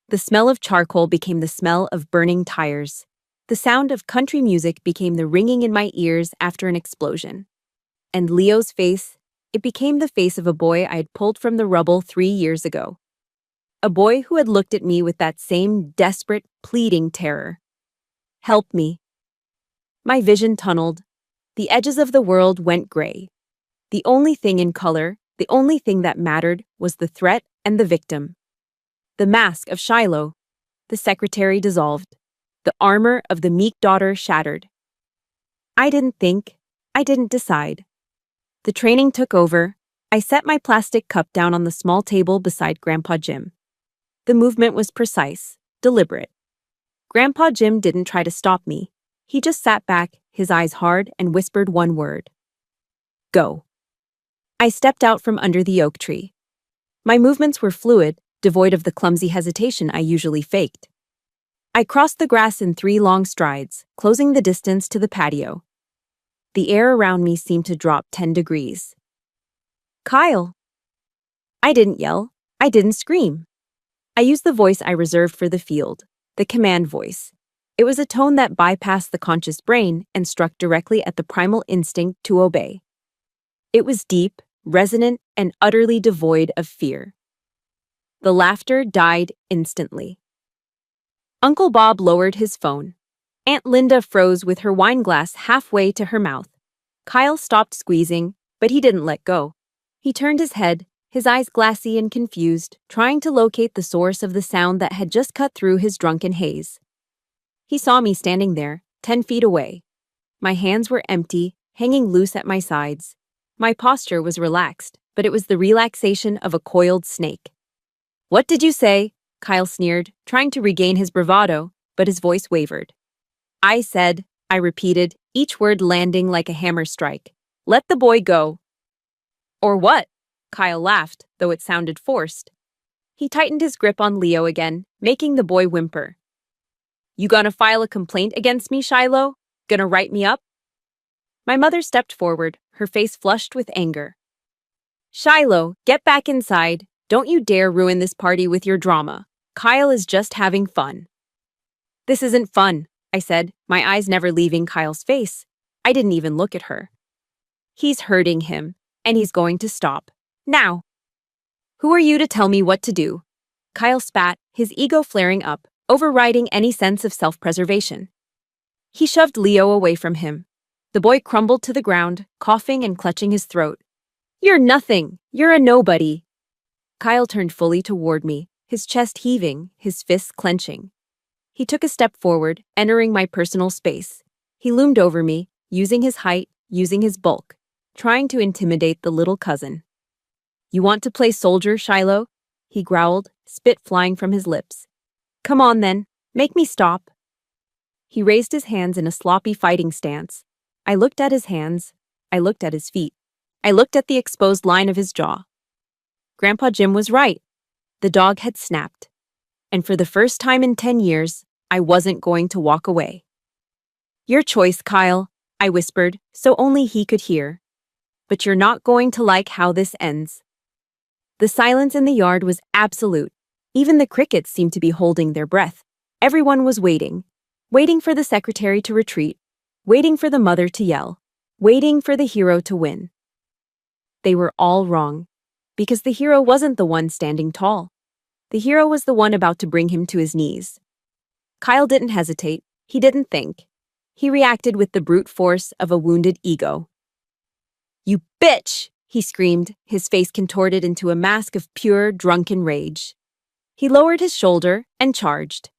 The smell of charcoal became the smell of burning tires. The sound of country music became the ringing in my ears after an explosion. And Leo's face, it became the face of a boy I had pulled from the rubble 3 years ago. A boy who had looked at me with that same desperate, pleading terror. "Help me." My vision tunneled. The edges of the world went gray. The only thing in color, the only thing that mattered, was the threat and the victim. The mask of Shiloh. The secretary dissolved. The armor of the meek daughter shattered. I didn't think. I didn't decide. The training took over. I set my plastic cup down on the small table beside Grandpa Jim. The movement was precise, deliberate. Grandpa Jim didn't try to stop me. He just sat back, his eyes hard, and whispered one word. "Go." I stepped out from under the oak tree. My movements were fluid, devoid of the clumsy hesitation I usually faked. I crossed the grass in 3 long strides, closing the distance to the patio. The air around me seemed to drop 10 degrees. "Kyle!" I didn't yell. I didn't scream. I used the voice I reserved for the field, the command voice. It was a tone that bypassed the conscious brain and struck directly at the primal instinct to obey. It was deep, resonant, and utterly devoid of fear. The laughter died instantly. Uncle Bob lowered his phone. Aunt Linda froze with her wine glass halfway to her mouth. Kyle stopped squeezing, but he didn't let go. He turned his head, his eyes glassy and confused, trying to locate the source of the sound that had just cut through his drunken haze. He saw me standing there, 10 feet away. My hands were empty, hanging loose at my sides. My posture was relaxed, but it was the relaxation of a coiled snake. "What did you say?" Kyle sneered, trying to regain his bravado, but his voice wavered. I repeated, each word landing like a hammer strike. "Let the boy go." "Or what?" Kyle laughed, though it sounded forced. He tightened his grip on Leo again, making the boy whimper. "You gonna file a complaint against me, Shiloh? Gonna write me up?" My mother stepped forward, her face flushed with anger. "Shiloh, get back inside. Don't you dare ruin this party with your drama. Kyle is just having fun." "This isn't fun," I said, my eyes never leaving Kyle's face. I didn't even look at her. "He's hurting him, and he's going to stop. Now." "Who are you to tell me what to do?" Kyle spat, his ego flaring up, overriding any sense of self-preservation. He shoved Leo away from him. The boy crumbled to the ground, coughing and clutching his throat. "You're nothing. You're a nobody." Kyle turned fully toward me, his chest heaving, his fists clenching. He took a step forward, entering my personal space. He loomed over me, using his height, using his bulk, trying to intimidate the little cousin. "You want to play soldier, Shiloh?" He growled, spit flying from his lips. "Come on then, make me stop." He raised his hands in a sloppy fighting stance. I looked at his hands. I looked at his feet. I looked at the exposed line of his jaw. Grandpa Jim was right. The dog had snapped. And for the first time in 10 years, I wasn't going to walk away. "Your choice, Kyle," I whispered, so only he could hear. "But you're not going to like how this ends." The silence in the yard was absolute. Even the crickets seemed to be holding their breath. Everyone was waiting. Waiting for the secretary to retreat. Waiting for the mother to yell. Waiting for the hero to win. They were all wrong. Because the hero wasn't the one standing tall. The hero was the one about to bring him to his knees. Kyle didn't hesitate. He didn't think. He reacted with the brute force of a wounded ego. "You bitch!" he screamed, his face contorted into a mask of pure, drunken rage. He lowered his shoulder and charged.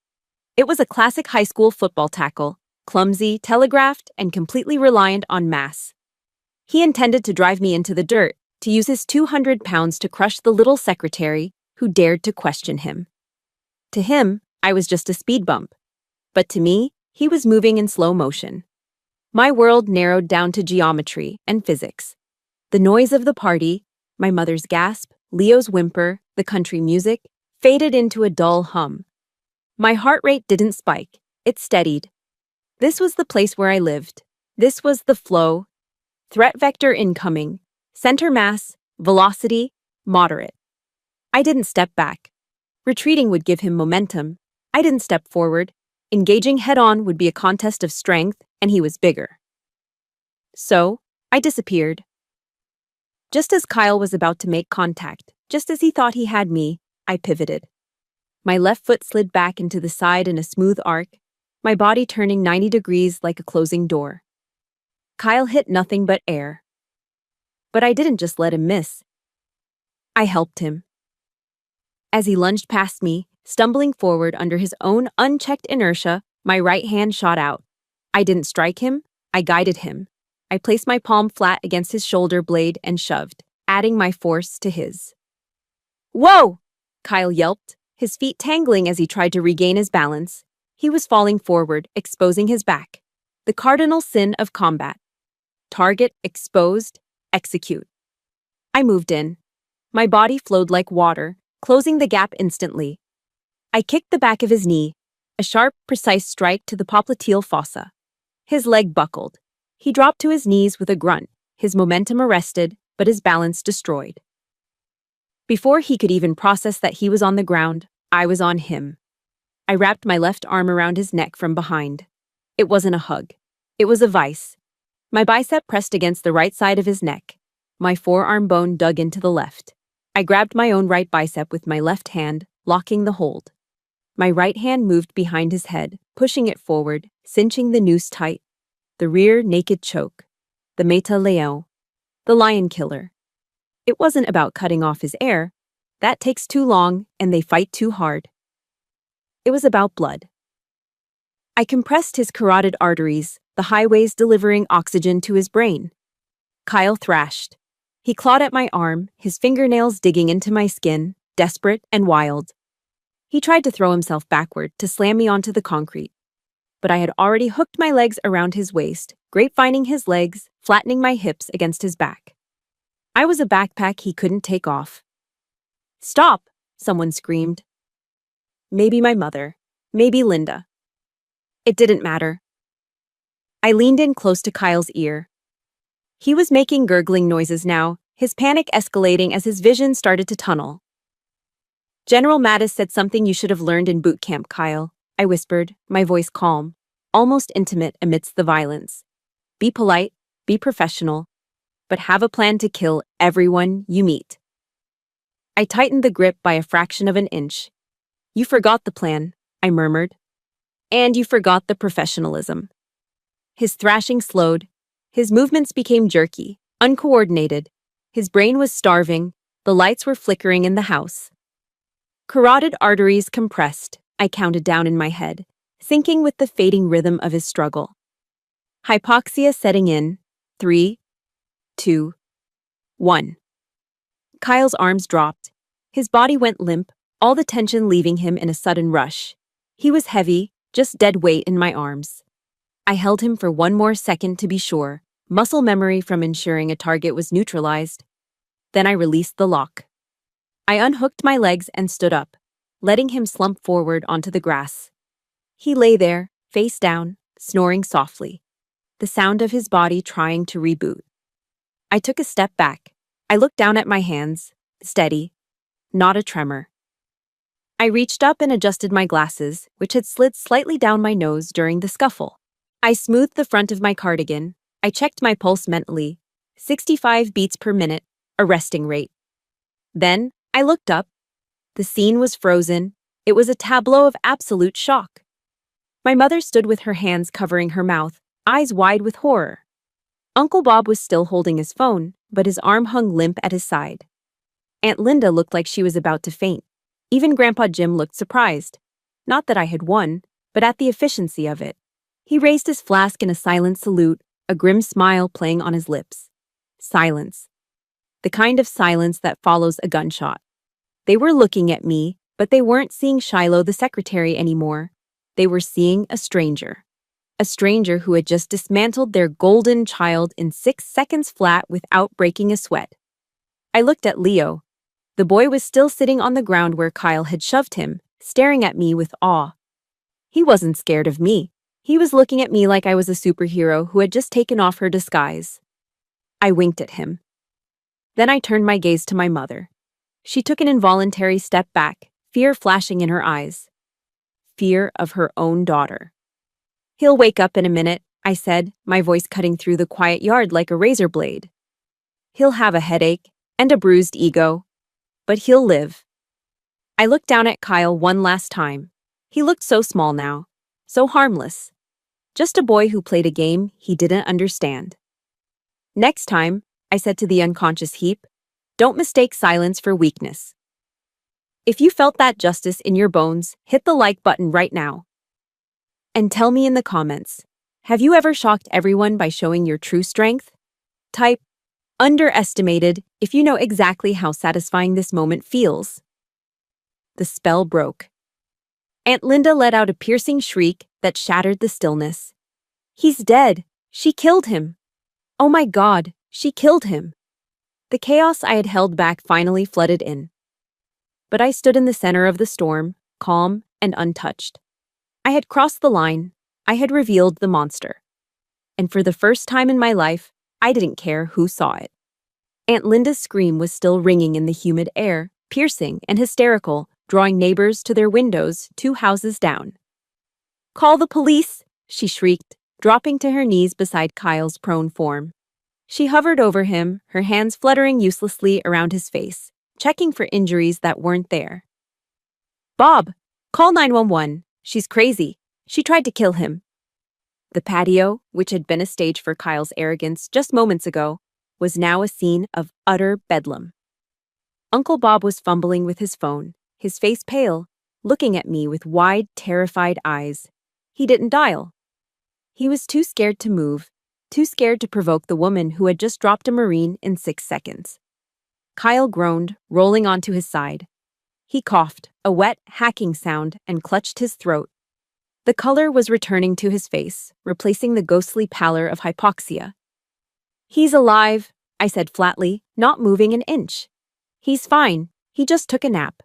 It was a classic high school football tackle, clumsy, telegraphed, and completely reliant on mass. He intended to drive me into the dirt, to use his 200 pounds to crush the little secretary who dared to question him. To him, I was just a speed bump. But to me, he was moving in slow motion. My world narrowed down to geometry and physics. The noise of the party, my mother's gasp, Leo's whimper, the country music, faded into a dull hum. My heart rate didn't spike. It steadied. This was the place where I lived. This was the flow. Threat vector incoming. Center mass, velocity, moderate. I didn't step back. Retreating would give him momentum. I didn't step forward. Engaging head-on would be a contest of strength, and he was bigger. So, I disappeared. Just as Kyle was about to make contact, just as he thought he had me, I pivoted. My left foot slid back into the side in a smooth arc, my body turning 90 degrees like a closing door. Kyle hit nothing but air. But I didn't just let him miss. I helped him. As he lunged past me, stumbling forward under his own unchecked inertia, my right hand shot out. I didn't strike him, I guided him. I placed my palm flat against his shoulder blade and shoved, adding my force to his. "Whoa!" Kyle yelped, his feet tangling as he tried to regain his balance. He was falling forward, exposing his back. The cardinal sin of combat. Target exposed, execute. I moved in. My body flowed like water, closing the gap instantly. I kicked the back of his knee, a sharp, precise strike to the popliteal fossa. His leg buckled. He dropped to his knees with a grunt, his momentum arrested, but his balance destroyed. Before he could even process that he was on the ground, I was on him. I wrapped my left arm around his neck from behind. It wasn't a hug. It was a vice. My bicep pressed against the right side of his neck. My forearm bone dug into the left. I grabbed my own right bicep with my left hand, locking the hold. My right hand moved behind his head, pushing it forward, cinching the noose tight. The rear naked choke. The Meta Leão. The lion killer. It wasn't about cutting off his air. That takes too long, and they fight too hard. It was about blood. I compressed his carotid arteries, the highways delivering oxygen to his brain. Kyle thrashed. He clawed at my arm, his fingernails digging into my skin, desperate and wild. He tried to throw himself backward to slam me onto the concrete. But I had already hooked my legs around his waist, grapevining his legs, flattening my hips against his back. I was a backpack he couldn't take off. "Stop!" someone screamed. Maybe my mother. Maybe Linda. It didn't matter. I leaned in close to Kyle's ear. He was making gurgling noises now, his panic escalating as his vision started to tunnel. "General Mattis said something you should have learned in boot camp, Kyle," I whispered, my voice calm, almost intimate amidst the violence. "Be polite, be professional, but have a plan to kill everyone you meet." I tightened the grip by a fraction of an inch. "You forgot the plan," I murmured. "And you forgot the professionalism." His thrashing slowed. His movements became jerky, uncoordinated. His brain was starving. The lights were flickering in the house. Carotid arteries compressed, I counted down in my head, syncing with the fading rhythm of his struggle. Hypoxia setting in. 3, 2, 1. Kyle's arms dropped. His body went limp, all the tension leaving him in a sudden rush. He was heavy, just dead weight in my arms. I held him for one more second to be sure, muscle memory from ensuring a target was neutralized. Then I released the lock. I unhooked my legs and stood up, letting him slump forward onto the grass. He lay there, face down, snoring softly, the sound of his body trying to reboot. I took a step back. I looked down at my hands, steady, not a tremor. I reached up and adjusted my glasses, which had slid slightly down my nose during the scuffle. I smoothed the front of my cardigan. I checked my pulse mentally. 65 beats per minute, a resting rate. Then, I looked up. The scene was frozen. It was a tableau of absolute shock. My mother stood with her hands covering her mouth, eyes wide with horror. Uncle Bob was still holding his phone, but his arm hung limp at his side. Aunt Linda looked like she was about to faint. Even Grandpa Jim looked surprised. Not that I had won, but at the efficiency of it. He raised his flask in a silent salute, a grim smile playing on his lips. Silence. The kind of silence that follows a gunshot. They were looking at me, but they weren't seeing Shiloh the secretary anymore. They were seeing a stranger. A stranger who had just dismantled their golden child in 6 seconds flat without breaking a sweat. I looked at Leo. The boy was still sitting on the ground where Kyle had shoved him, staring at me with awe. He wasn't scared of me. He was looking at me like I was a superhero who had just taken off her disguise. I winked at him. Then I turned my gaze to my mother. She took an involuntary step back, fear flashing in her eyes. Fear of her own daughter. "He'll wake up in a minute," I said, my voice cutting through the quiet yard like a razor blade. "He'll have a headache and a bruised ego, but he'll live." I looked down at Kyle one last time. He looked so small now, so harmless. Just a boy who played a game he didn't understand. "Next time," I said to the unconscious heap, "don't mistake silence for weakness." If you felt that justice in your bones, hit the like button right now. And tell me in the comments, have you ever shocked everyone by showing your true strength? Type underestimated if you know exactly how satisfying this moment feels. The spell broke. Aunt Linda let out a piercing shriek that shattered the stillness. "He's dead. She killed him. Oh my God, she killed him." The chaos I had held back finally flooded in. But I stood in the center of the storm, calm and untouched. I had crossed the line. I had revealed the monster. And for the first time in my life, I didn't care who saw it. Aunt Linda's scream was still ringing in the humid air, piercing and hysterical, drawing neighbors to their windows 2 houses down. "Call the police!" she shrieked, dropping to her knees beside Kyle's prone form. She hovered over him, her hands fluttering uselessly around his face, checking for injuries that weren't there. "Bob!" Call 911. She's crazy. She tried to kill him. The patio, which had been a stage for Kyle's arrogance just moments ago, was now a scene of utter bedlam. Uncle Bob was fumbling with his phone, his face pale, looking at me with wide, terrified eyes. He didn't dial. He was too scared to move, too scared to provoke the woman who had just dropped a Marine in 6 seconds. Kyle groaned, rolling onto his side. He coughed, a wet, hacking sound, and clutched his throat. The color was returning to his face, replacing the ghostly pallor of hypoxia. He's alive, I said flatly, not moving an inch. He's fine. He just took a nap.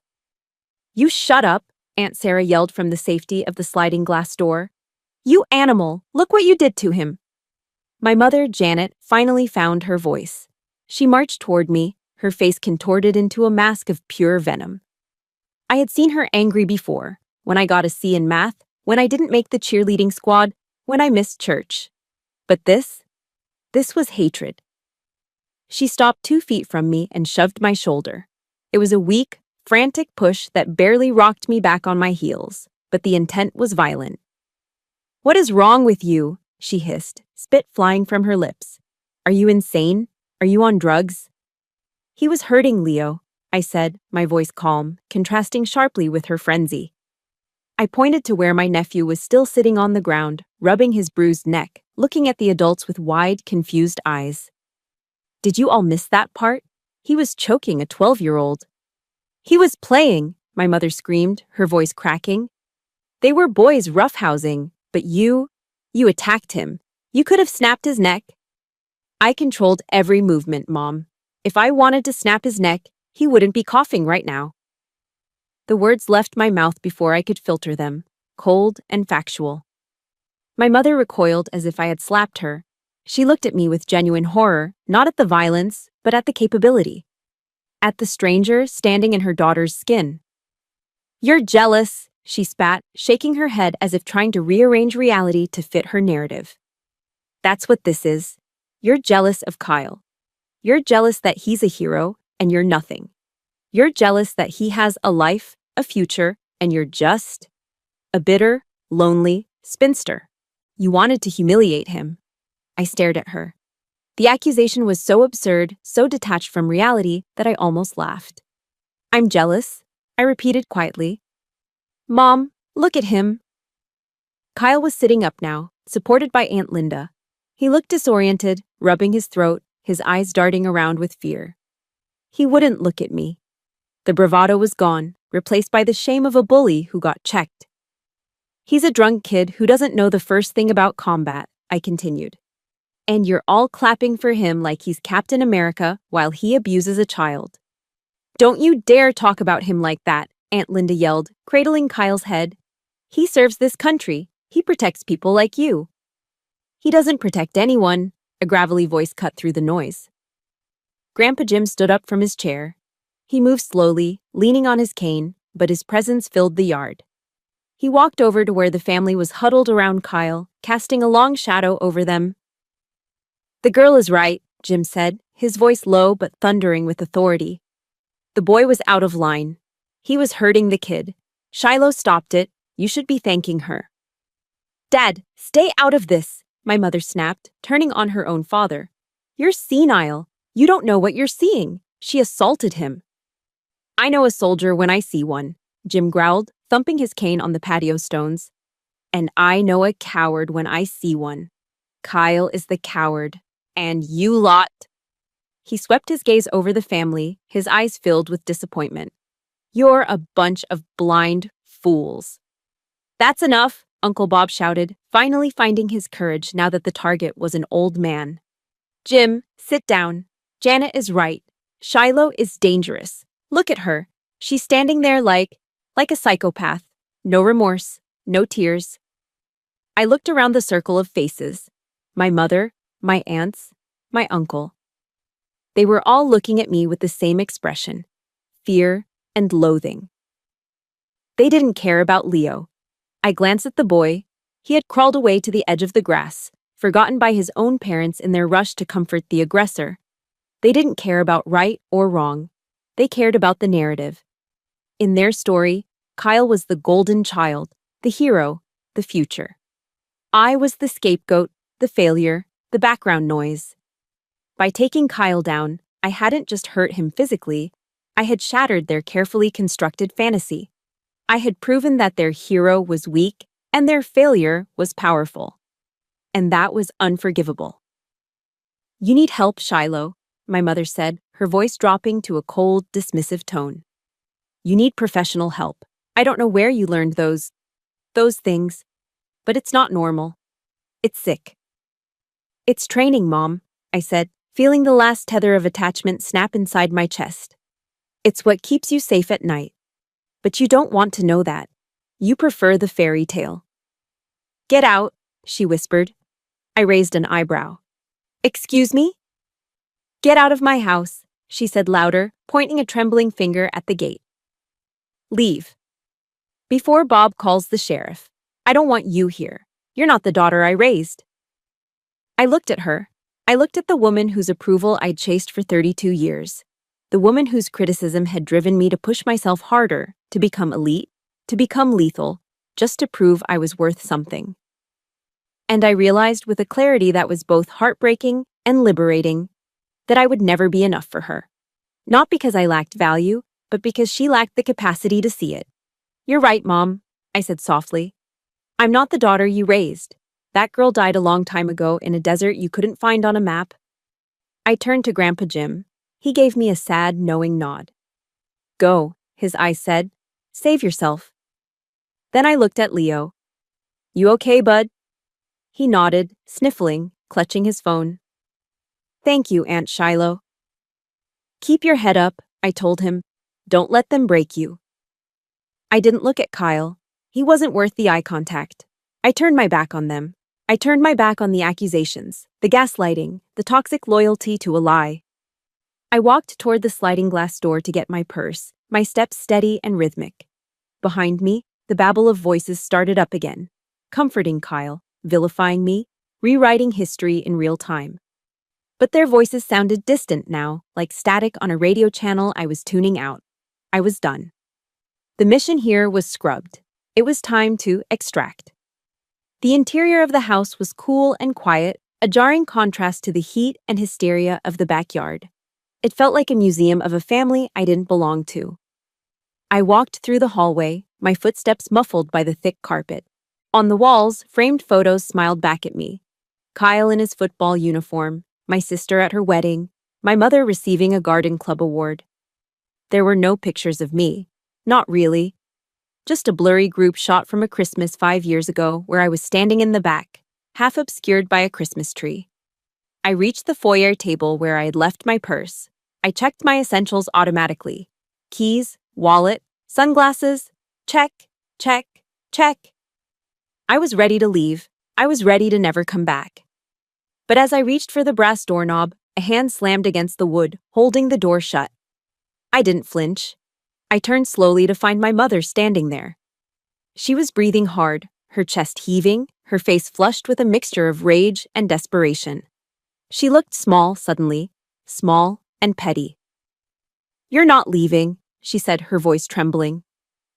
You shut up, Aunt Sarah yelled from the safety of the sliding glass door. You animal, look what you did to him. My mother, Janet, finally found her voice. She marched toward me, her face contorted into a mask of pure venom. I had seen her angry before, when I got a C in math, when I didn't make the cheerleading squad, when I missed church. But this was hatred. She stopped 2 feet from me and shoved my shoulder. It was a weak, frantic push that barely rocked me back on my heels, but the intent was violent. What is wrong with you? She hissed, spit flying from her lips. Are you insane? Are you on drugs? He was hurting Leo, I said, my voice calm, contrasting sharply with her frenzy. I pointed to where my nephew was still sitting on the ground, rubbing his bruised neck, looking at the adults with wide, confused eyes. Did you all miss that part? He was choking a 12-year-old. He was playing, my mother screamed, her voice cracking. They were boys roughhousing, but you attacked him. You could have snapped his neck. I controlled every movement, Mom. If I wanted to snap his neck, he wouldn't be coughing right now. The words left my mouth before I could filter them, cold and factual. My mother recoiled as if I had slapped her. She looked at me with genuine horror, not at the violence, but at the capability. At the stranger standing in her daughter's skin. You're jealous, she spat, shaking her head as if trying to rearrange reality to fit her narrative. That's what this is. You're jealous of Kyle. You're jealous that he's a hero, and you're nothing. You're jealous that he has a life, a future, and you're just a bitter, lonely spinster. You wanted to humiliate him. I stared at her. The accusation was so absurd, so detached from reality, that I almost laughed. I'm jealous, I repeated quietly. Mom, look at him. Kyle was sitting up now, supported by Aunt Linda. He looked disoriented, rubbing his throat, his eyes darting around with fear. He wouldn't look at me. The bravado was gone, replaced by the shame of a bully who got checked. He's a drunk kid who doesn't know the first thing about combat, I continued. And you're all clapping for him like he's Captain America while he abuses a child. Don't you dare talk about him like that, Aunt Linda yelled, cradling Kyle's head. He serves this country. He protects people like you. He doesn't protect anyone, a gravelly voice cut through the noise. Grandpa Jim stood up from his chair. He moved slowly, leaning on his cane, but his presence filled the yard. He walked over to where the family was huddled around Kyle, casting a long shadow over them. The girl is right, Jim said, his voice low but thundering with authority. The boy was out of line. He was hurting the kid. Shiloh stopped it. You should be thanking her. Dad, stay out of this, my mother snapped, turning on her own father. You're senile. You don't know what you're seeing. She assaulted him. I know a soldier when I see one, Jim growled, thumping his cane on the patio stones. And I know a coward when I see one. Kyle is the coward. And you lot. He swept his gaze over the family, his eyes filled with disappointment. You're a bunch of blind fools. That's enough, Uncle Bob shouted, finally finding his courage now that the target was an old man. Jim, sit down. Janet is right. Shiloh is dangerous. Look at her. She's standing there like a psychopath. No remorse, no tears. I looked around the circle of faces. My mother, my aunts, my uncle. They were all looking at me with the same expression, fear and loathing. They didn't care about Leo. I glanced at the boy. He had crawled away to the edge of the grass, forgotten by his own parents in their rush to comfort the aggressor. They didn't care about right or wrong. They cared about the narrative. In their story, Kyle was the golden child, the hero, the future. I was the scapegoat, the failure, the background noise. By taking Kyle down, I hadn't just hurt him physically, I had shattered their carefully constructed fantasy. I had proven that their hero was weak and their failure was powerful. And that was unforgivable. "You need help, Shiloh," my mother said, her voice dropping to a cold, dismissive tone. "You need professional help. I don't know where you learned those things, but it's not normal. It's sick." "It's training, Mom," I said, feeling the last tether of attachment snap inside my chest. "It's what keeps you safe at night. But you don't want to know that. You prefer the fairy tale." "Get out," she whispered. I raised an eyebrow. "Excuse me?" "Get out of my house," she said louder, pointing a trembling finger at the gate. "Leave. Before Bob calls the sheriff. I don't want you here. You're not the daughter I raised." I looked at her. I looked at the woman whose approval I'd chased for 32 years. The woman whose criticism had driven me to push myself harder, to become elite, to become lethal, just to prove I was worth something. And I realized with a clarity that was both heartbreaking and liberating that I would never be enough for her. Not because I lacked value, but because she lacked the capacity to see it. "You're right, Mom," I said softly. "I'm not the daughter you raised. That girl died a long time ago in a desert you couldn't find on a map." I turned to Grandpa Jim. He gave me a sad, knowing nod. "Go," his eyes said. "Save yourself." Then I looked at Leo. "You okay, bud?" He nodded, sniffling, clutching his phone. "Thank you, Aunt Shiloh." "Keep your head up," I told him. "Don't let them break you." I didn't look at Kyle. He wasn't worth the eye contact. I turned my back on them. I turned my back on the accusations, the gaslighting, the toxic loyalty to a lie. I walked toward the sliding glass door to get my purse, my steps steady and rhythmic. Behind me, the babble of voices started up again, comforting Kyle, vilifying me, rewriting history in real time. But their voices sounded distant now, like static on a radio channel I was tuning out. I was done. The mission here was scrubbed. It was time to extract. The interior of the house was cool and quiet, a jarring contrast to the heat and hysteria of the backyard. It felt like a museum of a family I didn't belong to. I walked through the hallway, my footsteps muffled by the thick carpet. On the walls, framed photos smiled back at me. Kyle in his football uniform, my sister at her wedding, my mother receiving a garden club award. There were no pictures of me. Not really. Just a blurry group shot from a Christmas 5 years ago where I was standing in the back, half obscured by a Christmas tree. I reached the foyer table where I had left my purse. I checked my essentials automatically. Keys, wallet, sunglasses, check, check, check. I was ready to leave. I was ready to never come back. But as I reached for the brass doorknob, a hand slammed against the wood, holding the door shut. I didn't flinch. I turned slowly to find my mother standing there. She was breathing hard, her chest heaving, her face flushed with a mixture of rage and desperation. She looked small suddenly, small and petty. "You're not leaving," she said, her voice trembling.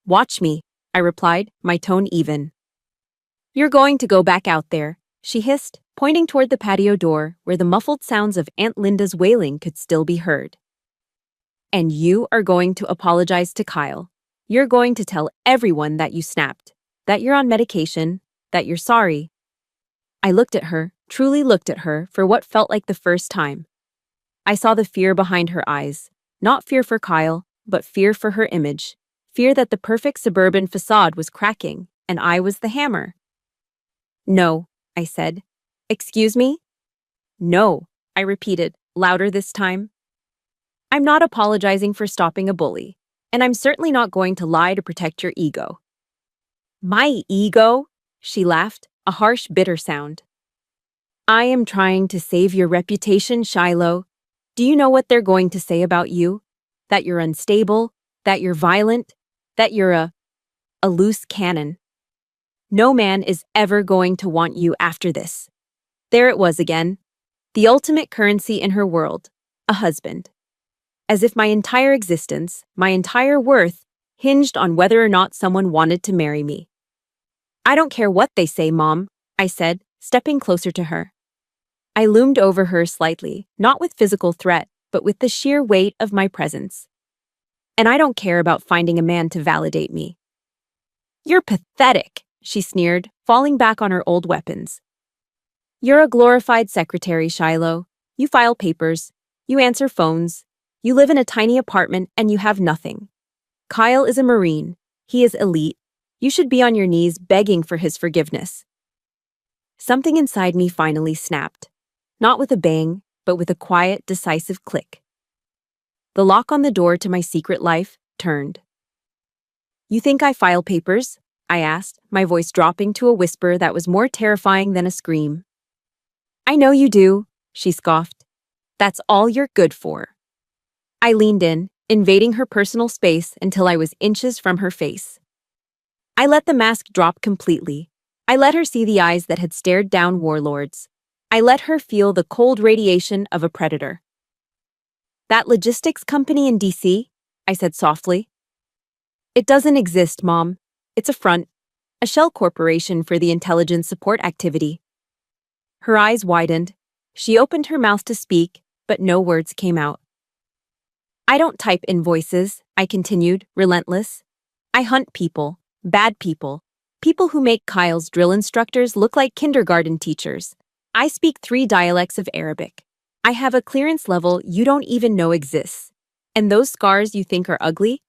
"Watch me," I replied, my tone even. "You're going to go back out there," she hissed, pointing toward the patio door where the muffled sounds of Aunt Linda's wailing could still be heard. "And you are going to apologize to Kyle. You're going to tell everyone that you snapped, that you're on medication, that you're sorry." I looked at her, truly looked at her for what felt like the first time. I saw the fear behind her eyes, not fear for Kyle, but fear for her image, fear that the perfect suburban facade was cracking, and I was the hammer. "No," I said. "Excuse me?" "No," I repeated, louder this time. "I'm not apologizing for stopping a bully, and I'm certainly not going to lie to protect your ego." "My ego?" she laughed, a harsh, bitter sound. "I am trying to save your reputation, Shiloh. Do you know what they're going to say about you? That you're unstable, that you're violent, that you're a loose cannon. No man is ever going to want you after this." There it was again. The ultimate currency in her world, a husband. As if my entire existence, my entire worth, hinged on whether or not someone wanted to marry me. I don't care what they say, Mom, I said, stepping closer to her. I loomed over her slightly, not with physical threat, but with the sheer weight of my presence. And I don't care about finding a man to validate me. You're pathetic, she sneered, falling back on her old weapons. You're a glorified secretary, Shiloh. You file papers, you answer phones, you live in a tiny apartment, and you have nothing. Kyle is a Marine. He is elite. You should be on your knees begging for his forgiveness. Something inside me finally snapped. Not with a bang, but with a quiet, decisive click. The lock on the door to my secret life turned. You think I file papers? I asked, my voice dropping to a whisper that was more terrifying than a scream. I know you do, she scoffed. That's all you're good for. I leaned in, invading her personal space until I was inches from her face. I let the mask drop completely. I let her see the eyes that had stared down warlords. I let her feel the cold radiation of a predator. That logistics company in DC? I said softly. It doesn't exist, Mom. It's a front, a shell corporation for the intelligence support activity. Her eyes widened. She opened her mouth to speak, but no words came out. I don't type invoices, I continued, relentless. I hunt people, bad people, people who make Kyle's drill instructors look like kindergarten teachers. I speak 3 dialects of Arabic. I have a clearance level you don't even know exists. And those scars you think are ugly?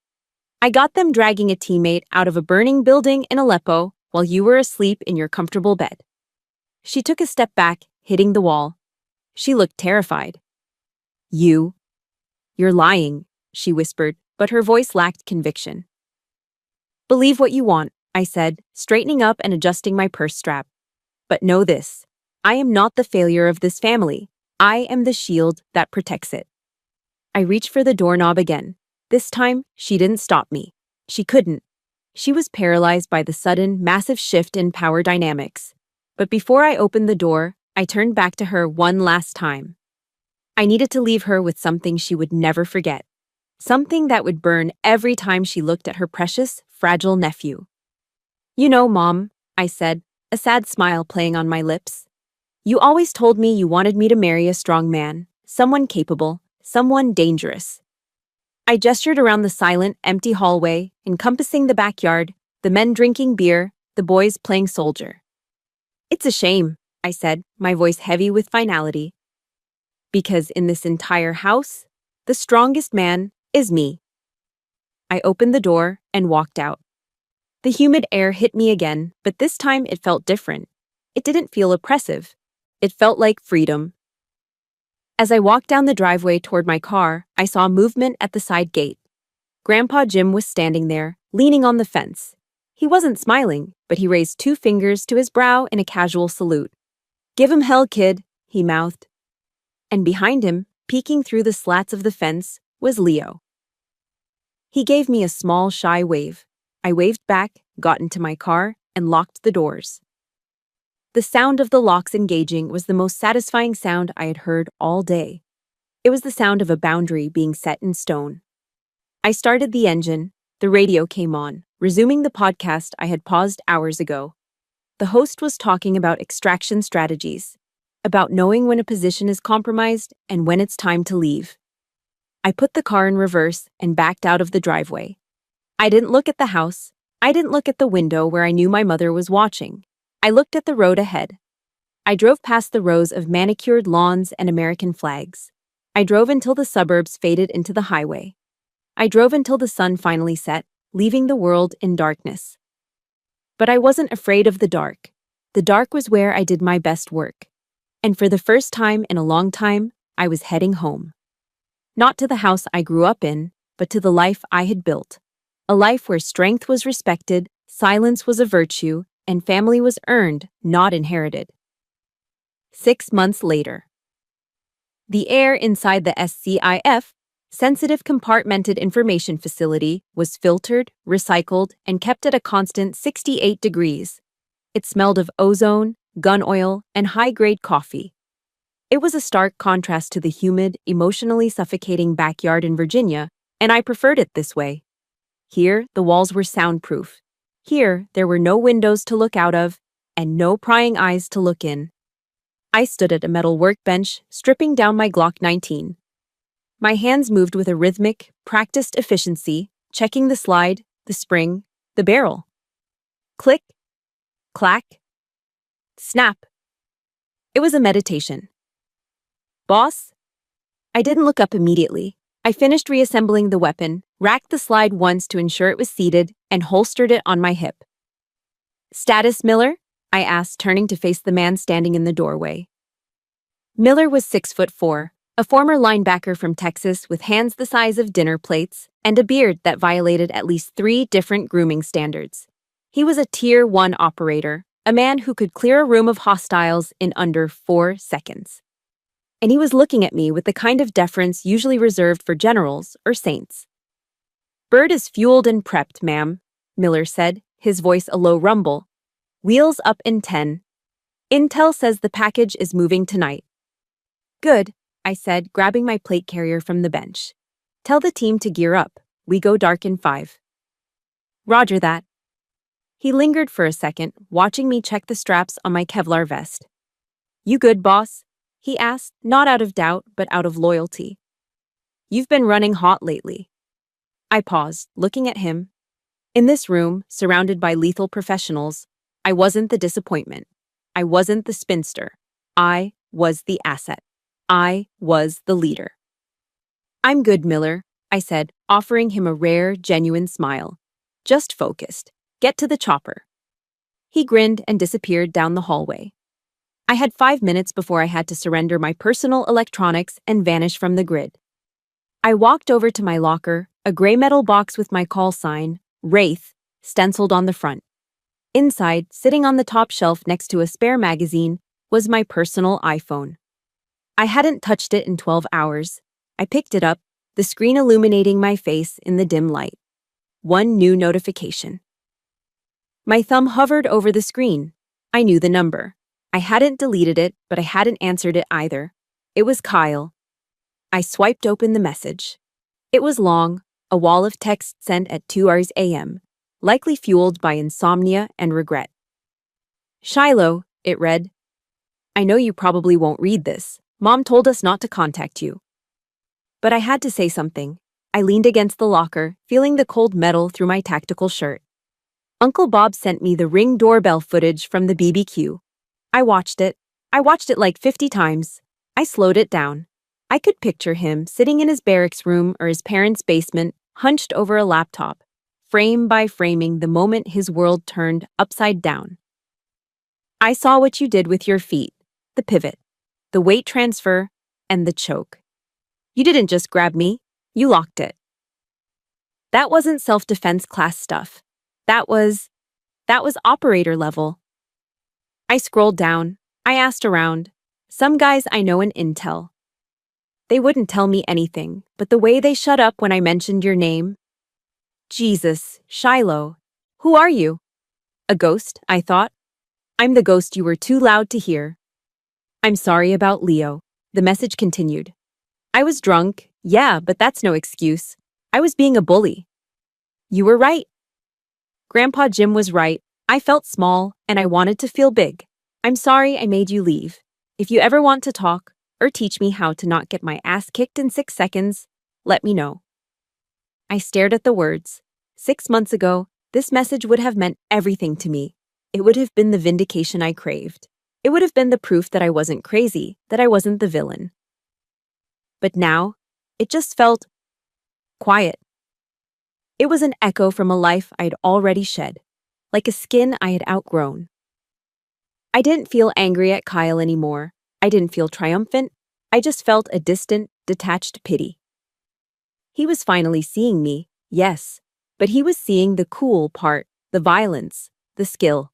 I got them dragging a teammate out of a burning building in Aleppo while you were asleep in your comfortable bed. She took a step back, hitting the wall. She looked terrified. You're lying, she whispered, but her voice lacked conviction. Believe what you want, I said, straightening up and adjusting my purse strap. But know this, I am not the failure of this family. I am the shield that protects it. I reached for the doorknob again. This time, she didn't stop me. She couldn't. She was paralyzed by the sudden, massive shift in power dynamics. But before I opened the door, I turned back to her one last time. I needed to leave her with something she would never forget. Something that would burn every time she looked at her precious, fragile nephew. You know, Mom, I said, a sad smile playing on my lips. You always told me you wanted me to marry a strong man, someone capable, someone dangerous. I gestured around the silent, empty hallway, encompassing the backyard, the men drinking beer, the boys playing soldier. It's a shame, I said, my voice heavy with finality. Because in this entire house, the strongest man is me. I opened the door and walked out. The humid air hit me again, but this time it felt different. It didn't feel oppressive. It felt like freedom. As I walked down the driveway toward my car, I saw movement at the side gate. Grandpa Jim was standing there, leaning on the fence. He wasn't smiling, but he raised 2 fingers to his brow in a casual salute. Give him hell, kid, he mouthed. And behind him, peeking through the slats of the fence, was Leo. He gave me a small, shy wave. I waved back, got into my car, and locked the doors. The sound of the locks engaging was the most satisfying sound I had heard all day. It was the sound of a boundary being set in stone. I started the engine. The radio came on, resuming the podcast I had paused hours ago. The host was talking about extraction strategies, about knowing when a position is compromised and when it's time to leave. I put the car in reverse and backed out of the driveway. I didn't look at the house. I didn't look at the window where I knew my mother was watching. I looked at the road ahead. I drove past the rows of manicured lawns and American flags. I drove until the suburbs faded into the highway. I drove until the sun finally set, leaving the world in darkness. But I wasn't afraid of the dark. The dark was where I did my best work. And for the first time in a long time, I was heading home. Not to the house I grew up in, but to the life I had built. A life where strength was respected, silence was a virtue, and family was earned, not inherited. 6 months later. The air inside the SCIF, Sensitive Compartmented Information Facility, was filtered, recycled, and kept at a constant 68 degrees. It smelled of ozone, gun oil, and high-grade coffee. It was a stark contrast to the humid, emotionally suffocating backyard in Virginia, and I preferred it this way. Here, the walls were soundproof. Here, there were no windows to look out of and no prying eyes to look in. I stood at a metal workbench, stripping down my Glock 19. My hands moved with a rhythmic, practiced efficiency, checking the slide, the spring, the barrel. Click, clack, snap. It was a meditation. Boss? I didn't look up immediately. I finished reassembling the weapon, racked the slide once to ensure it was seated, and holstered it on my hip. Status, Miller? I asked, turning to face the man standing in the doorway. Miller was 6'4", a former linebacker from Texas with hands the size of dinner plates and a beard that violated at least 3 different grooming standards. He was a Tier 1 operator, a man who could clear a room of hostiles in under 4 seconds. And he was looking at me with the kind of deference usually reserved for generals or saints. Bird is fueled and prepped, ma'am, Miller said, his voice a low rumble. Wheels up in 10. Intel says the package is moving tonight. Good, I said, grabbing my plate carrier from the bench. Tell the team to gear up. We go dark in 5. Roger that. He lingered for a second, watching me check the straps on my Kevlar vest. You good, boss? He asked, not out of doubt, but out of loyalty. You've been running hot lately. I paused, looking at him. In this room, surrounded by lethal professionals, I wasn't the disappointment. I wasn't the spinster. I was the asset. I was the leader. I'm good, Miller, I said, offering him a rare, genuine smile. Just focused. Get to the chopper. He grinned and disappeared down the hallway. I had 5 minutes before I had to surrender my personal electronics and vanish from the grid. I walked over to my locker, a gray metal box with my call sign, Wraith, stenciled on the front. Inside, sitting on the top shelf next to a spare magazine, was my personal iPhone. I hadn't touched it in 12 hours. I picked it up, the screen illuminating my face in the dim light. One new notification. My thumb hovered over the screen. I knew the number. I hadn't deleted it, but I hadn't answered it either. It was Kyle. I swiped open the message. It was long, a wall of text sent at 2 a.m., likely fueled by insomnia and regret. Shiloh, it read. I know you probably won't read this. Mom told us not to contact you. But I had to say something. I leaned against the locker, feeling the cold metal through my tactical shirt. Uncle Bob sent me the Ring doorbell footage from the BBQ. I watched it. I watched it like 50 times. I slowed it down. I could picture him sitting in his barracks room or his parents' basement, hunched over a laptop, frame by framing the moment his world turned upside down. I saw what you did with your feet, the pivot, the weight transfer, and the choke. You didn't just grab me, you locked it. That wasn't self-defense class stuff. That was operator level. I scrolled down. I asked around. Some guys I know in Intel. They wouldn't tell me anything, but the way they shut up when I mentioned your name. Jesus, Shiloh. Who are you? A ghost, I thought. I'm the ghost you were too loud to hear. I'm sorry about Leo. The message continued. I was drunk, yeah, but that's no excuse. I was being a bully. You were right. Grandpa Jim was right. I felt small, and I wanted to feel big. I'm sorry I made you leave. If you ever want to talk, or teach me how to not get my ass kicked in 6 seconds, let me know. I stared at the words. 6 months ago, this message would have meant everything to me. It would have been the vindication I craved. It would have been the proof that I wasn't crazy, that I wasn't the villain. But now, it just felt quiet. It was an echo from a life I'd already shed, like a skin I had outgrown. I didn't feel angry at Kyle anymore. I didn't feel triumphant. I just felt a distant, detached pity. He was finally seeing me, yes, but he was seeing the cool part, the violence, the skill.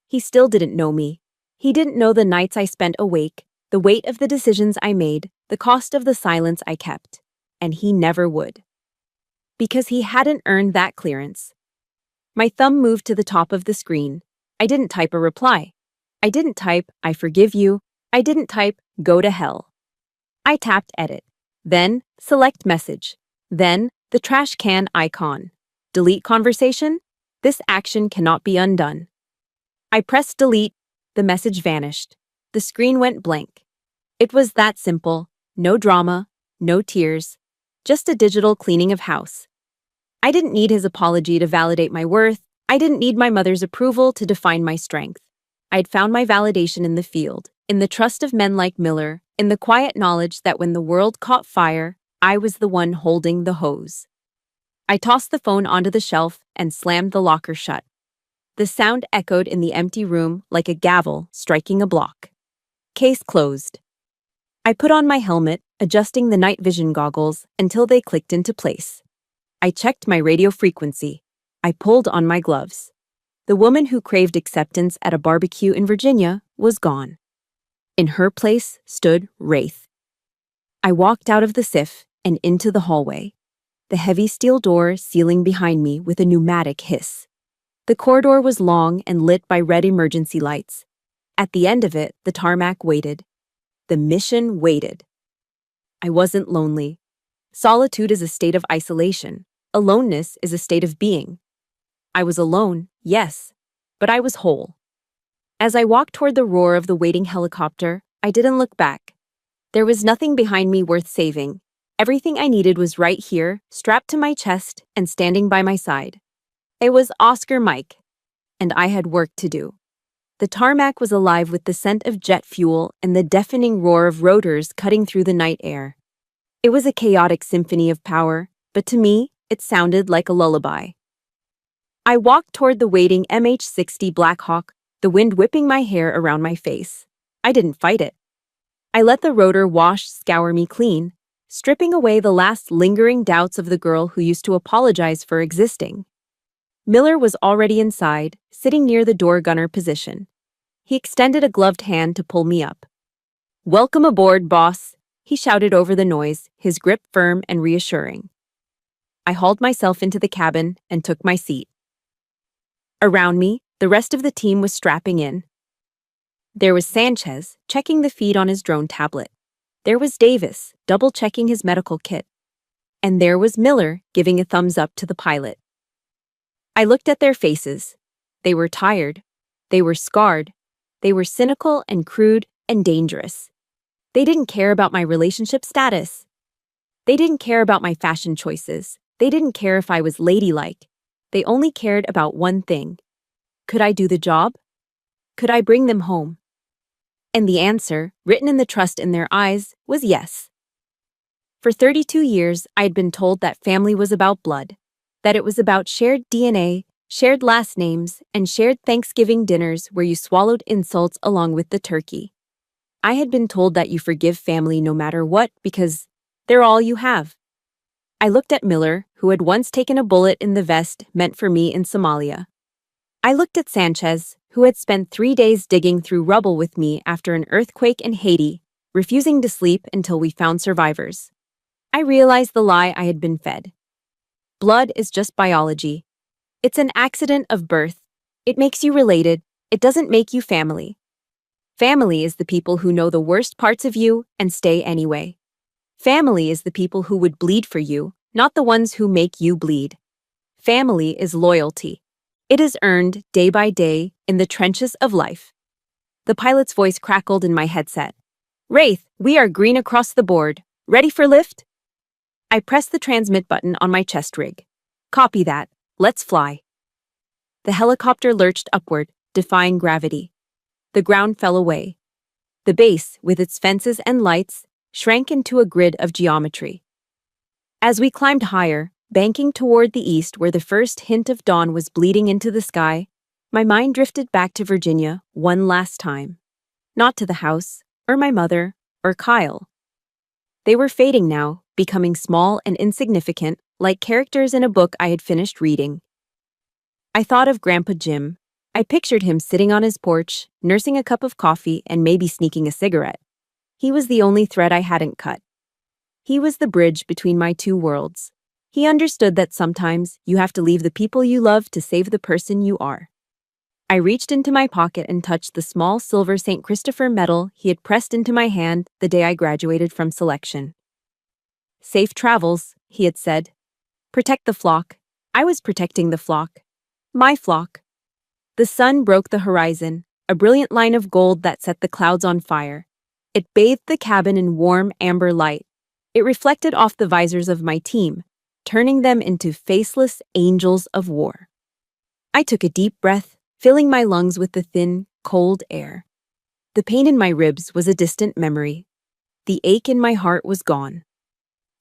He still didn't know me. He didn't know the nights I spent awake, the weight of the decisions I made, the cost of the silence I kept. And he never would. Because he hadn't earned that clearance. My thumb moved to the top of the screen. I didn't type a reply. I didn't type, I forgive you. I didn't type, go to hell. I tapped edit. Then, select message. Then, the trash can icon. Delete conversation? This action cannot be undone. I pressed delete. The message vanished. The screen went blank. It was that simple. No drama, no tears, just a digital cleaning of house. I didn't need his apology to validate my worth. I didn't need my mother's approval to define my strength. I had found my validation in the field, in the trust of men like Miller, in the quiet knowledge that when the world caught fire, I was the one holding the hose. I tossed the phone onto the shelf and slammed the locker shut. The sound echoed in the empty room like a gavel striking a block. Case closed. I put on my helmet, adjusting the night vision goggles until they clicked into place. I checked my radio frequency. I pulled on my gloves. The woman who craved acceptance at a barbecue in Virginia was gone. In her place stood Wraith. I walked out of the SIF and into the hallway, the heavy steel door sealing behind me with a pneumatic hiss. The corridor was long and lit by red emergency lights. At the end of it, the tarmac waited. The mission waited. I wasn't lonely. Solitude is a state of isolation. Aloneness is a state of being. I was alone, yes, but I was whole. As I walked toward the roar of the waiting helicopter, I didn't look back. There was nothing behind me worth saving. Everything I needed was right here, strapped to my chest and standing by my side. It was Oscar Mike, and I had work to do. The tarmac was alive with the scent of jet fuel and the deafening roar of rotors cutting through the night air. It was a chaotic symphony of power, but to me, it sounded like a lullaby. I walked toward the waiting MH-60 Blackhawk, the wind whipping my hair around my face. I didn't fight it. I let the rotor scour me clean, stripping away the last lingering doubts of the girl who used to apologize for existing. Miller was already inside, sitting near the door gunner position. He extended a gloved hand to pull me up. "Welcome aboard, boss," he shouted over the noise, his grip firm and reassuring. I hauled myself into the cabin and took my seat. Around me, the rest of the team was strapping in. There was Sanchez, checking the feed on his drone tablet. There was Davis, double-checking his medical kit. And there was Miller, giving a thumbs up to the pilot. I looked at their faces. They were tired. They were scarred. They were cynical and crude and dangerous. They didn't care about my relationship status. They didn't care about my fashion choices. They didn't care if I was ladylike. They only cared about one thing. Could I do the job? Could I bring them home? And the answer, written in the trust in their eyes, was yes. For 32 years, I had been told that family was about blood, that it was about shared DNA, shared last names, and shared Thanksgiving dinners where you swallowed insults along with the turkey. I had been told that you forgive family no matter what because they're all you have. I looked at Miller, who had once taken a bullet in the vest meant for me in Somalia. I looked at Sanchez, who had spent 3 days digging through rubble with me after an earthquake in Haiti, refusing to sleep until we found survivors. I realized the lie I had been fed. Blood is just biology. It's an accident of birth. It makes you related. It doesn't make you family. Family is the people who know the worst parts of you and stay anyway. Family is the people who would bleed for you, not the ones who make you bleed. Family is loyalty. It is earned day by day in the trenches of life. The pilot's voice crackled in my headset. "Wraith, we are green across the board. Ready for lift?" I pressed the transmit button on my chest rig. "Copy that. Let's fly." The helicopter lurched upward, defying gravity. The ground fell away. The base, with its fences and lights, shrank into a grid of geometry. As we climbed higher, banking toward the east where the first hint of dawn was bleeding into the sky, my mind drifted back to Virginia one last time. Not to the house, or my mother, or Kyle. They were fading now, becoming small and insignificant, like characters in a book I had finished reading. I thought of Grandpa Jim. I pictured him sitting on his porch, nursing a cup of coffee and maybe sneaking a cigarette. He was the only thread I hadn't cut. He was the bridge between my two worlds. He understood that sometimes you have to leave the people you love to save the person you are. I reached into my pocket and touched the small silver St. Christopher medal he had pressed into my hand the day I graduated from selection. "Safe travels," he had said. "Protect the flock. I was protecting the flock. My flock. The sun broke the horizon, a brilliant line of gold that set the clouds on fire. It bathed the cabin in warm amber light. It reflected off the visors of my team, turning them into faceless angels of war. I took a deep breath, filling my lungs with the thin, cold air. The pain in my ribs was a distant memory. The ache in my heart was gone.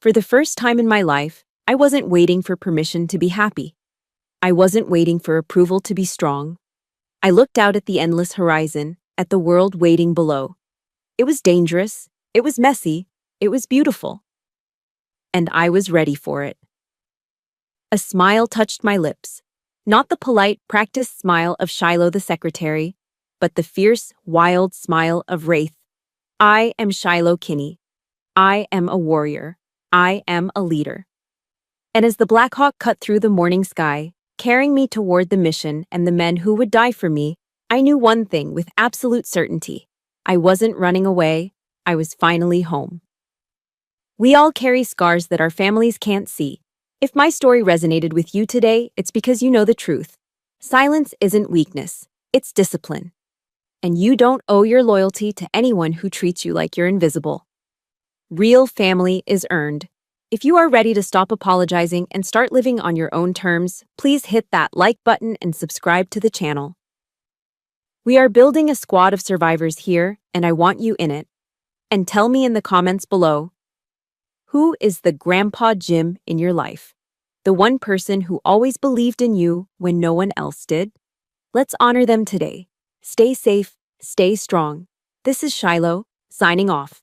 For the first time in my life, I wasn't waiting for permission to be happy. I wasn't waiting for approval to be strong. I looked out at the endless horizon, at the world waiting below. It was dangerous, it was messy, it was beautiful. And I was ready for it. A smile touched my lips. Not the polite, practiced smile of Shiloh the secretary, but the fierce, wild smile of Wraith. I am Shiloh Kinney. I am a warrior. I am a leader. And as the Black Hawk cut through the morning sky, carrying me toward the mission and the men who would die for me, I knew one thing with absolute certainty. I wasn't running away. I was finally home. We all carry scars that our families can't see. If my story resonated with you today, it's because you know the truth. Silence isn't weakness, it's discipline. And you don't owe your loyalty to anyone who treats you like you're invisible. Real family is earned. If you are ready to stop apologizing and start living on your own terms, please hit that like button and subscribe to the channel. We are building a squad of survivors here, and I want you in it. And tell me in the comments below, who is the Grandpa Jim in your life? The one person who always believed in you when no one else did? Let's honor them today. Stay safe, stay strong. This is Shiloh, signing off.